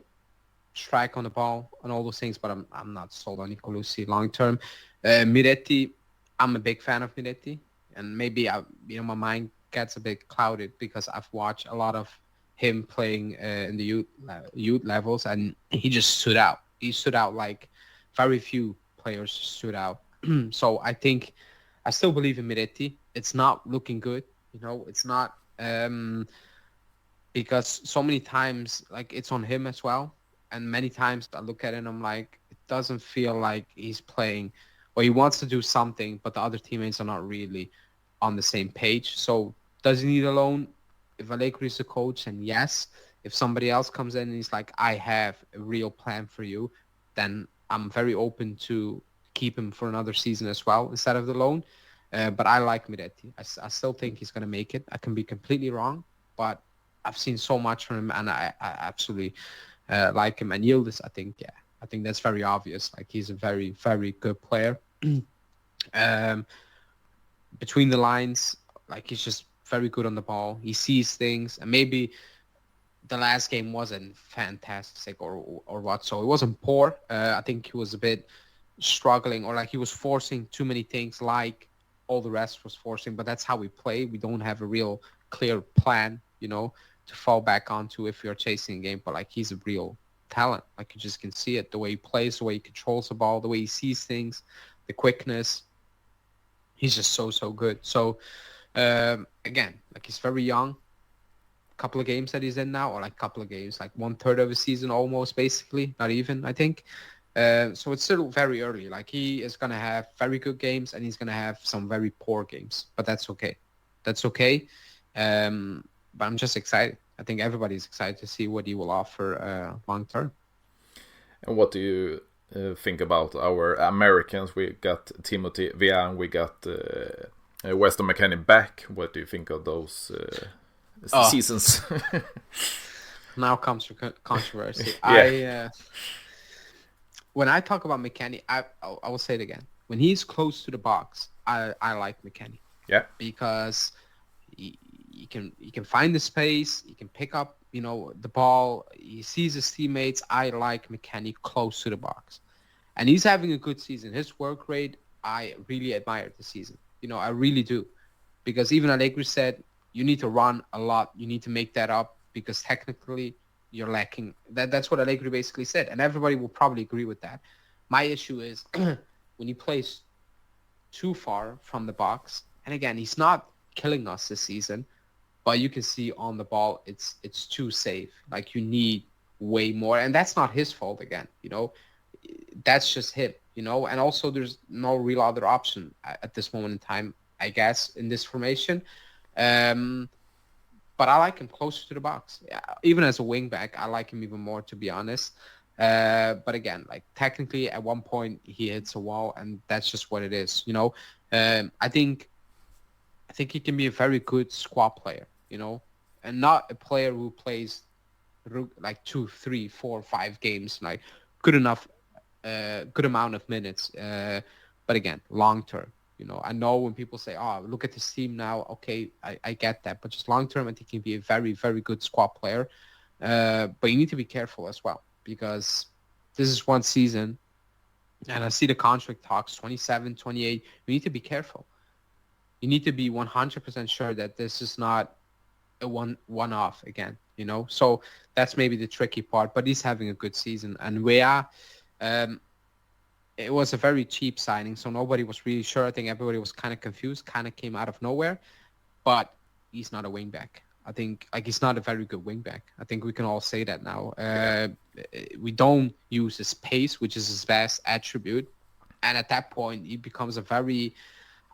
B: strike on the ball and all those things, but I'm not sold on Nicolucci long term. Miretti, I'm a big fan of Miretti, and maybe my mind gets a bit clouded because I've watched a lot of him playing in the youth levels, and he just stood out. He stood out like very few players stood out. So I still believe in Miretti. It's not looking good, It's not because so many times like it's on him as well, and many times I look at it and I'm like, it doesn't feel like he's playing, or he wants to do something, but the other teammates are not really on the same page. So does he need a loan? If Allegri is the coach, and yes, if somebody else comes in and he's like, I have a real plan for you, then I'm very open to keep him for another season as well instead of the loan. But I like Miretti. I still think he's going to make it. I can be completely wrong, but I've seen so much from him, and I absolutely like him. And Yildiz, I think that's very obvious. Like he's a very, very good player. Between the lines, like he's just very good on the ball. He sees things, and maybe the last game wasn't fantastic or what. So it wasn't poor. I think he was a bit struggling, or like he was forcing too many things, like all the rest was forcing. But that's how we play. We don't have a real clear plan, to fall back onto if you're chasing a game. But like he's a real talent. Like you just can see it, the way he plays, the way he controls the ball, the way he sees things, the quickness. He's just so good. So again, like he's very young. Couple of games that he's in now, or like couple of games, like 1/3 of a season almost, basically, not even, I think. So it's still very early. Like he is gonna have very good games, and he's gonna have some very poor games, but that's okay. That's okay. But I'm just excited. I think everybody's excited to see what he will offer long term.
A: And what do you think about our Americans? We got Timothy Vian, we got Weston McKennie back. What do you think of those seasons?
B: Now comes controversy.
A: Yeah.
B: When I talk about McKennie, I will say it again. When he's close to the box, I like McKennie.
A: Yeah.
B: Because he can find the space, he can pick up, the ball, he sees his teammates. I like McKennie close to the box. And he's having a good season. His work rate, I really admire this season. I really do. Because even Allegri said, you need to run a lot. You need to make that up because technically you're lacking. That's what Allegri basically said. And everybody will probably agree with that. My issue is when he plays too far from the box, and again, he's not killing us this season, but you can see on the ball, it's too safe. Like you need way more. And that's not his fault again, That's just him, And also there's no real other option at this moment in time, I guess, in this formation. But I like him closer to the box. Yeah, even as a wing back, I like him even more, to be honest. But again, like technically at one point he hits a wall, and that's just what it is, I think he can be a very good squad player, and not a player who plays like 2, 3, 4, 5 games, like good enough, good amount of minutes. But again, long term. I know when people say, oh, look at this team now. Okay, I get that. But just long term, I think he can be a very, very good squad player. But you need to be careful as well, because this is one season. And I see the contract talks, 27, 28. You need to be careful. You need to be 100% sure that this is not a one-off again, So that's maybe the tricky part. But he's having a good season. And it was a very cheap signing, so nobody was really sure. I think everybody was kind of confused, kind of came out of nowhere. But he's not a wingback. I think he's not a very good wingback. I think we can all say that now. We don't use his pace, which is his best attribute. And at that point, he becomes a very,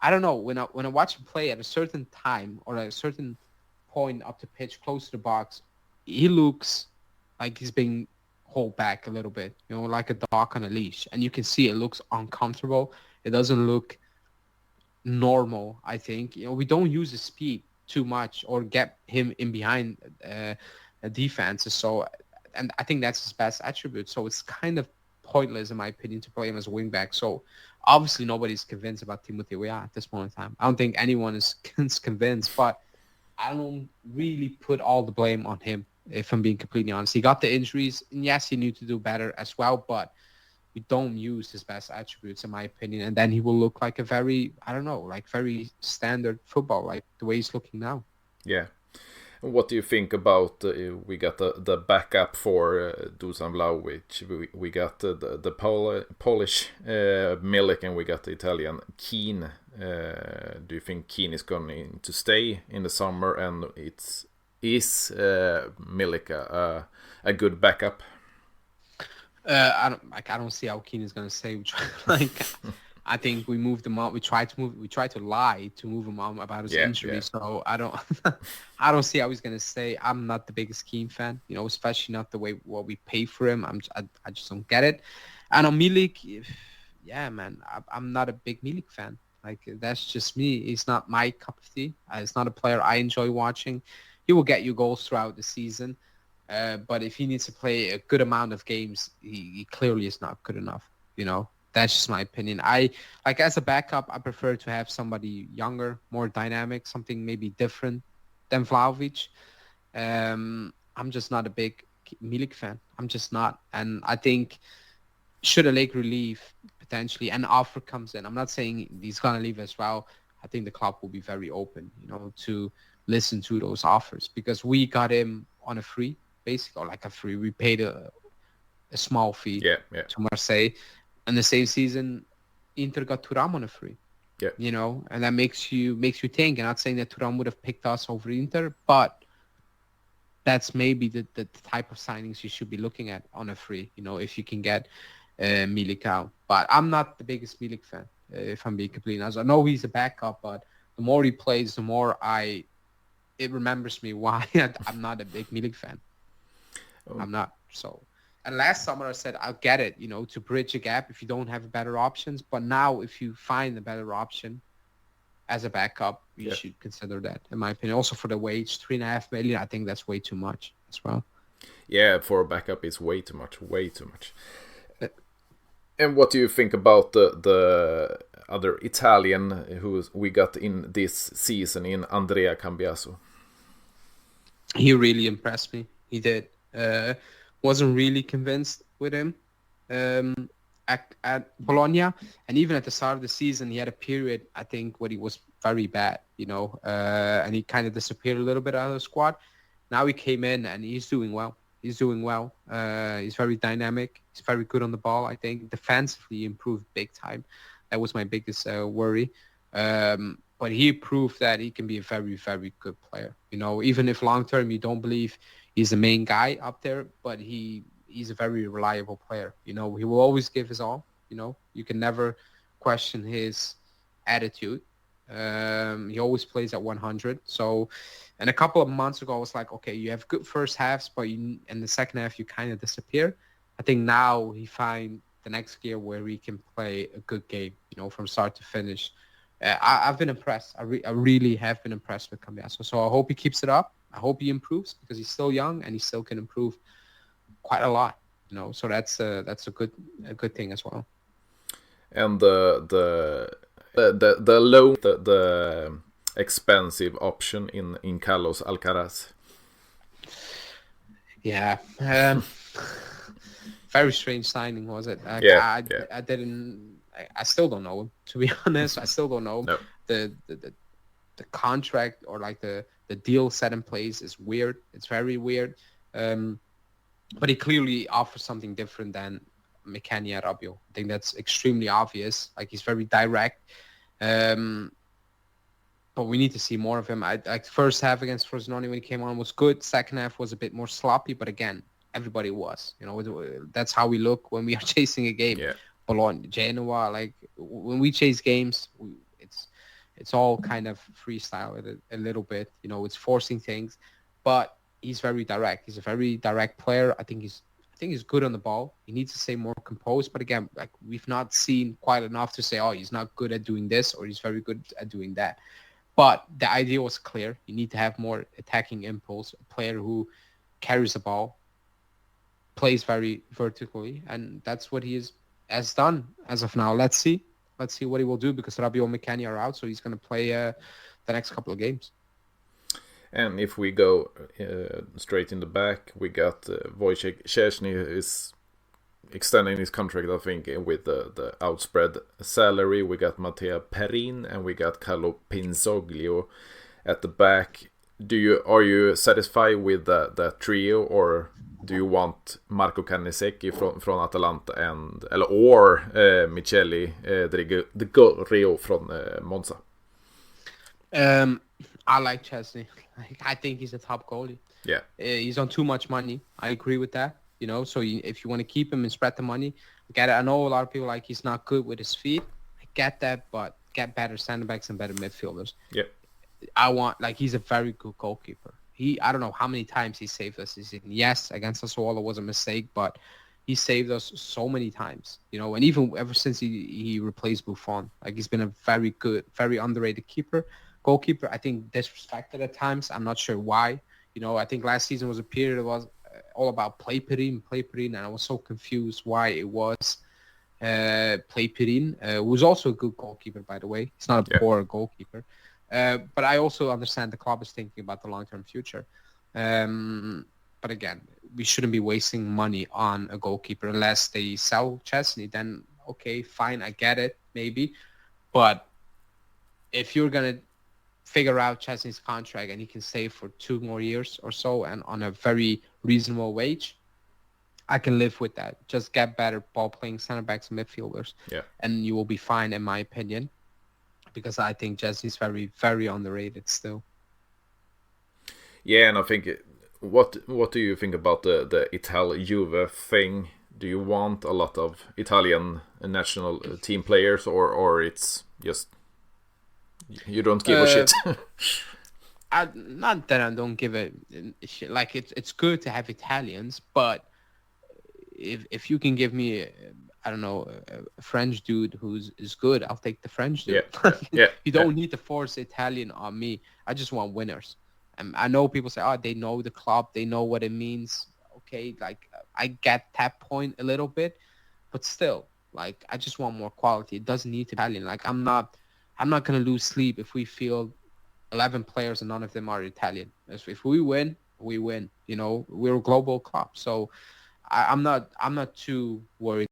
B: I don't know, when I watch him play at a certain time or at a certain point up the pitch, close to the box, he looks like he's being hold back a little bit, like a dog on a leash, and you can see it looks uncomfortable. It doesn't look normal. I think we don't use his speed too much or get him in behind defenses. So, and I think that's his best attribute. So it's kind of pointless, in my opinion, to play him as a wingback. So obviously nobody's convinced about Timothy Weah at this point in time. I don't think anyone is convinced, but I don't really put all the blame on him, if I'm being completely honest. He got the injuries, and yes, he needed to do better as well, but we don't use his best attributes, in my opinion, and then he will look like a very, I don't know, like very standard football, like the way he's looking now.
A: Yeah. What do you think about we got the backup for Dusan Vlahovic? We got the Polish Milik, and we got the Italian Keane. Do you think Keane is going to stay in the summer, and is Milik a good backup?
B: I don't see how Keane is going to stay. Like, I think we moved him on. We tried to lie to move him on about his injury. Yeah. So I don't see how he's going to stay. I'm not the biggest Keane fan, especially not the way what we pay for him. I just don't get it. And on Milik, yeah, man, I'm not a big Milik fan. Like, that's just me. He's not my cup of tea. It's not a player I enjoy watching. He will get you goals throughout the season. But if he needs to play a good amount of games, he clearly is not good enough. That's just my opinion. As a backup, I prefer to have somebody younger, more dynamic, something maybe different than Vlahovic. I'm just not a big Milik fan. I'm just not. And I think should Allegri leave potentially, and offer comes in, I'm not saying he's going to leave as well. I think the club will be very open, to listen to those offers, because we got him on a free, basically, or like a free. We paid a small fee to Marseille. And the same season, Inter got Thuram on a free. Yeah. And that makes you think. I'm not saying that Thuram would have picked us over Inter, but that's maybe the type of signings you should be looking at on a free, if you can get Milik out. But I'm not the biggest Milik fan, if I'm being completely honest. I know he's a backup, but the more he plays, the more it remembers me why I'm not a big Milik fan. Oh. I'm not, so... And last summer I said, I'll get it, to bridge a gap if you don't have better options. But now if you find a better option as a backup, you should consider that, in my opinion. Also for the wage, 3.5 million, I think that's way too much as well.
A: Yeah, for a backup it's way too much. And what do you think about the other Italian who we got in this season, in Andrea Cambiaso?
B: He really impressed me. He did. Wasn't really convinced with him at Bologna, and even at the start of the season, he had a period, I think, where he was very bad, and he kind of disappeared a little bit out of the squad. Now he came in and he's doing well. He's very dynamic. He's very good on the ball. I think defensively he improved big time. That was my biggest worry. But he proved that he can be a very, very good player. Even if long term you don't believe he's the main guy up there, but he's a very reliable player. He will always give his all. You can never question his attitude. He always plays at 100. So, and a couple of months ago, I was like, okay, you have good first halves, but in the second half, you kind of disappear. I think now he find the next gear where he can play a good game, from start to finish. I've been impressed. I really have been impressed with Cambiaso. So I hope he keeps it up. I hope he improves, because he's still young and he still can improve quite a lot. So that's a good thing as well.
A: And the low, the expensive option in Carlos Alcaraz.
B: Yeah. Very strange signing, was it? I didn't. I still don't know, to be honest. I still don't know.
A: No.
B: The contract, or like the deal set in place, is weird. It's very weird. But he clearly offers something different than Mecania Rabiot. I think that's extremely obvious. Like, he's very direct. But we need to see more of him. Like, first half against Frosinone when he came on was good. Second half was a bit more sloppy, but again, everybody was. That's how we look when we are chasing a game.
A: Yeah.
B: Bologna, Genoa, like when we chase games, it's all kind of freestyle a little bit. It's forcing things, but he's very direct. He's a very direct player. I think think he's good on the ball. He needs to stay more composed. But again, like we've not seen quite enough to say, oh, he's not good at doing this or he's very good at doing that. But the idea was clear. You need to have more attacking impulse, a player who carries the ball, plays very vertically, and that's what he has done as of now. Let's see what he will do, because Rabiot and McKennie are out, so he's going to play the next couple of games.
A: And if we go straight in the back, we got Wojciech Szczesny is extending his contract, I think, with the outspread salary. We got Mattia Perin and we got Carlo Pinzoglio at the back. Are you satisfied with that trio, or do you want Marco Carnesecchi from Atalanta or Michele De Gorrio from Monza?
B: I like Chesney. I think he's a top goalie.
A: Yeah,
B: he's on too much money. I agree with that. So if you want to keep him and spread the money, I get it. I know a lot of people like he's not good with his feet. I get that, but get better center backs and better midfielders.
A: Yeah,
B: he's a very good goalkeeper. I don't know how many times he saved us. Yes, against Sassuolo was a mistake, but he saved us so many times. And even ever since he replaced Buffon, he's been a very good, very underrated goalkeeper. I think disrespected at times. I'm not sure why. I think last season was a period it was all about play Perin, and I was so confused why it was play Perin, who was also a good goalkeeper, by the way. He's not a poor goalkeeper. But I also understand the club is thinking about the long-term future. But again, we shouldn't be wasting money on a goalkeeper unless they sell Chesney. Then, okay, fine, I get it, maybe. But if you're going to figure out Chesney's contract and he can stay for 2 more years or so and on a very reasonable wage, I can live with that. Just get better ball-playing center backs and midfielders.
A: Yeah. And
B: you will be fine, in my opinion. Because I think Chesney's very, very underrated still.
A: Yeah, and I think what do you think about the Italian Juve thing? Do you want a lot of Italian national team players, or it's just you don't give a shit?
B: Not that I don't give a shit. It's good to have Italians, but if you can give me I don't know, a French dude is good, I'll take the French dude.
A: Yeah.
B: You don't need to force Italian on me. I just want winners. And I know people say, oh, they know the club, they know what it means. Okay, I get that point a little bit, but still, I just want more quality. It doesn't need to be Italian. I'm not gonna lose sleep if we field 11 players and none of them are Italian. If we win, we win. We're a global club, so I'm not too worried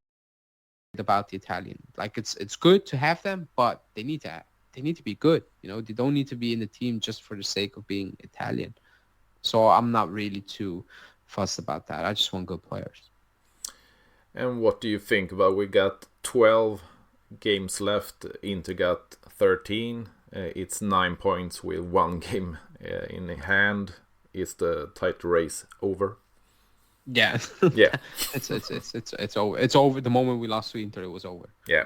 B: about the Italian. It's good to have them, but they need to be good. They don't need to be in the team just for the sake of being Italian. So I'm not really too fussed about that. I just want good players.
A: And what do you think about? We got 12 games left. Inter got 13. It's 9 points with 1 game in hand. Is the title race over?
B: Yeah.
A: Yeah.
B: It's over. It's over. The moment we lost to Inter, it was over.
A: Yeah.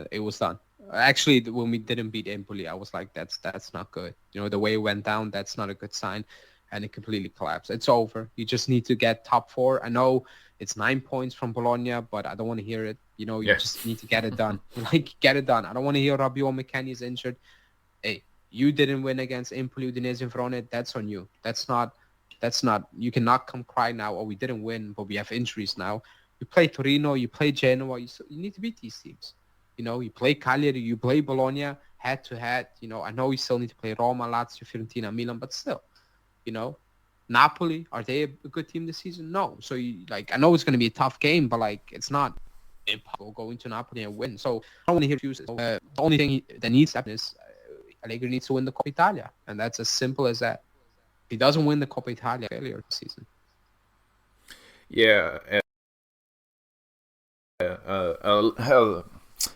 B: It was done. Actually, when we didn't beat Empoli, I was like, that's not good. The way it went down, that's not a good sign. And it completely collapsed. It's over. You just need to get top 4. I know it's 9 points from Bologna, but I don't want to hear it. You just need to get it done. Get it done. I don't want to hear Rabiot McKennie is injured. Hey, you didn't win against Empoli, Udinese, and Verona. That's on you. That's not, you cannot come cry now, oh, we didn't win, but we have injuries now. You play Torino, you play Genoa, you need to beat these teams. You play Cagliari, you play Bologna, head to head. I know you still need to play Roma, Lazio, Fiorentina, Milan, but still, Napoli, are they a good team this season? No. So, I know it's going to be a tough game, but, it's not impossible going to Napoli and win. So, I don't want to hear excuses. The only thing that needs to happen is Allegri needs to win the Coppa Italia, and that's as simple as that. If he doesn't win the Coppa Italia, failure this season.
A: Yeah.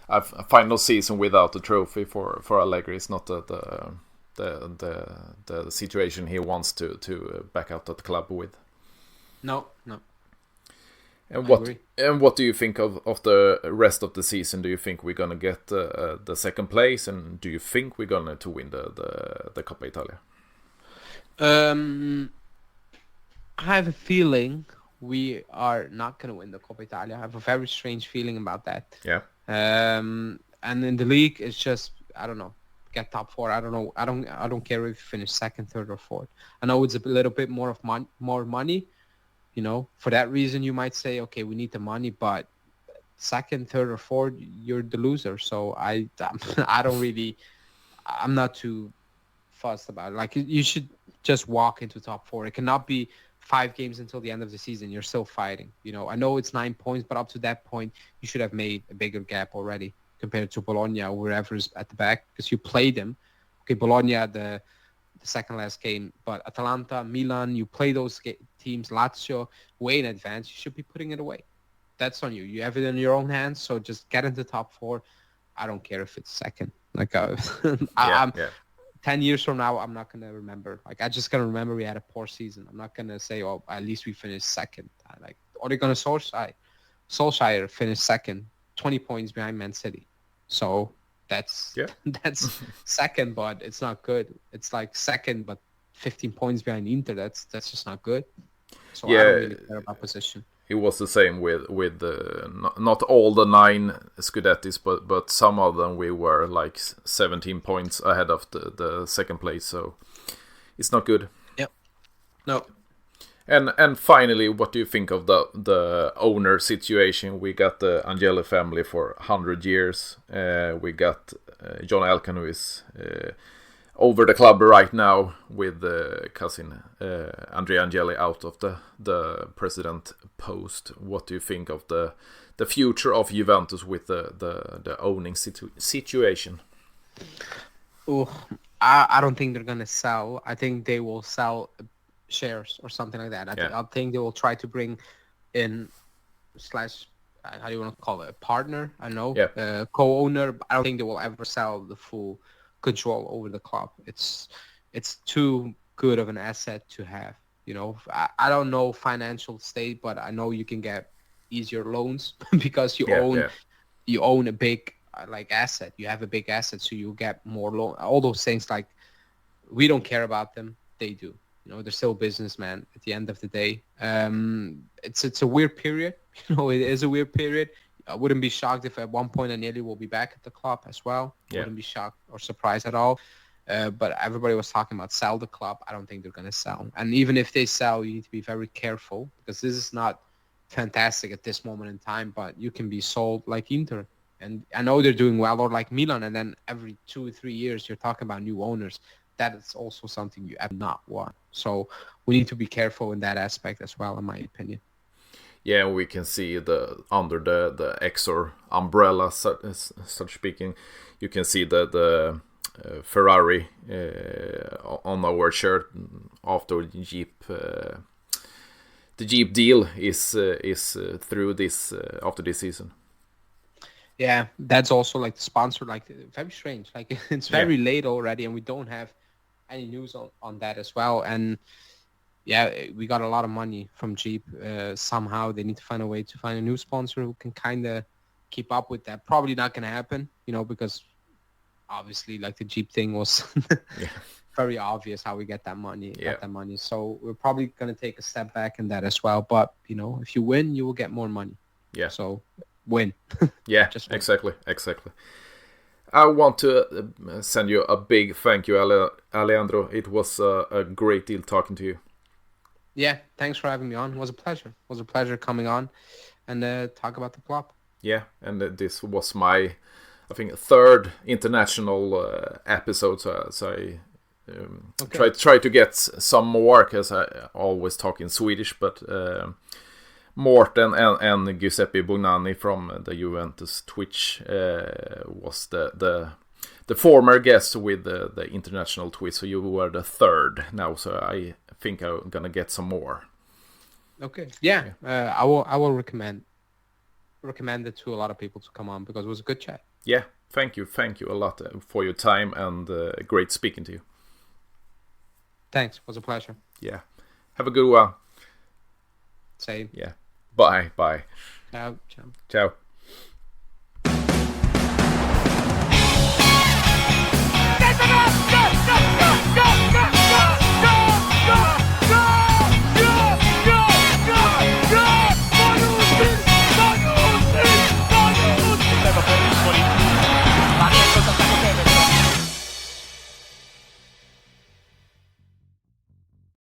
A: A final season without a trophy for Allegri is not the situation he wants to back out at the club with.
B: No.
A: And what do you think of the rest of the season? Do you think we're gonna get the second place, and do you think we're gonna to win the Coppa Italia?
B: I have a feeling we are not going to win the Coppa Italia. I have a very strange feeling about that.
A: Yeah.
B: And in the league, it's just, I don't know, get top four. I don't know. I don't care if you finish second, third, or fourth. I know it's a little bit more of more money. You know, for that reason, you might say, okay, we need the money, but second, third, or fourth, you're the loser. So I don't really, I'm not too fussed about it. Like, you should just walk into top four. It cannot be 5 games until the end of the season. You're still fighting. You know, I know it's 9 points, but up to that point, you should have made a bigger gap already compared to Bologna or wherever's at the back, because you played them. Okay, Bologna the second last game, but Atalanta, Milan, you play those teams, Lazio, way in advance. You should be putting it away. That's on you. You have it in your own hands, so just get into top four. I don't care if it's second. Like, I'm 10 years from now, I'm not going to remember. Like, I just going to remember we had a poor season. I'm not going to say, oh, at least we finished second. Like, Ole Gunnar Solskjaer finished second, 20 points behind Man City. So that's second, but it's not good. It's like second, but 15 points behind Inter. That's just not good. So I don't really care about position.
A: It was the same with not all the 9 Scudettis, but some of them we were like 17 points ahead of the second place, so it's not good.
B: Yep. No.
A: And finally, what do you think of the owner situation? We got the Angeli family for 100 years. We got John Elkann, who is over the club right now, with cousin Andrea Angeli out of the president post. What do you think of the future of Juventus with the owning situation?
B: I don't think they're gonna sell. I think they will sell shares or something like that. I think they will try to bring in how do you want to call it, a partner? I know, co-owner. I don't think they will ever sell the full control over the club. It's too good of an asset to have. You know, I don't know financial state, but I know you can get easier loans because you own a big asset. You have a big asset, so you get more loan. All those things, like, we don't care about them. They do. You know, they're still businessmen at the end of the day. It's a weird period. You know, it is a weird period. I wouldn't be shocked if at one point Agnelli will be back at the club as well. I wouldn't be shocked or surprised at all. But everybody was talking about sell the club. I don't think they're going to sell. And even if they sell, you need to be very careful, because this is not fantastic at this moment in time, but you can be sold like Inter. And I know they're doing well, or like Milan, and then every 2 or 3 years you're talking about new owners. That is also something you have not want. So we need to be careful in that aspect as well, in my opinion.
A: Yeah, we can see under the Exor umbrella, such speaking, you can see the Ferrari on our shirt after the Jeep deal is through this after this season.
B: Yeah, that's also like the sponsor, like, very strange. Like, it's very late already, and we don't have any news on that as well. And we got a lot of money from Jeep. Somehow they need to find a way to find a new sponsor who can kind of keep up with that. Probably not going to happen, you know, because obviously, like, the Jeep thing was very obvious how we get that money. So we're probably going to take a step back in that as well. But, you know, if you win, you will get more money. Yeah. So win.
A: Yeah, just win. Exactly. I want to send you a big thank you, Aleandro. It was a great deal talking to you.
B: Yeah, thanks for having me on. It was a pleasure. It was a pleasure coming on and talk about the club.
A: Yeah, and this was my, I think, 3rd international episode. So I try to get some more, because I always talk in Swedish. But Morten and Giuseppe Bugnani from the Juventus Twitch was the former guest with the international twist. So you were the 3rd now. So I think I'm gonna get some more.
B: Okay. Yeah. I will recommend it to a lot of people to come on, because it was a good chat.
A: Yeah. Thank you a lot for your time, and great speaking to you.
B: Thanks. It was a pleasure.
A: Yeah. Have a good one.
B: Same.
A: Yeah. Bye.
B: Ciao.
A: Ciao.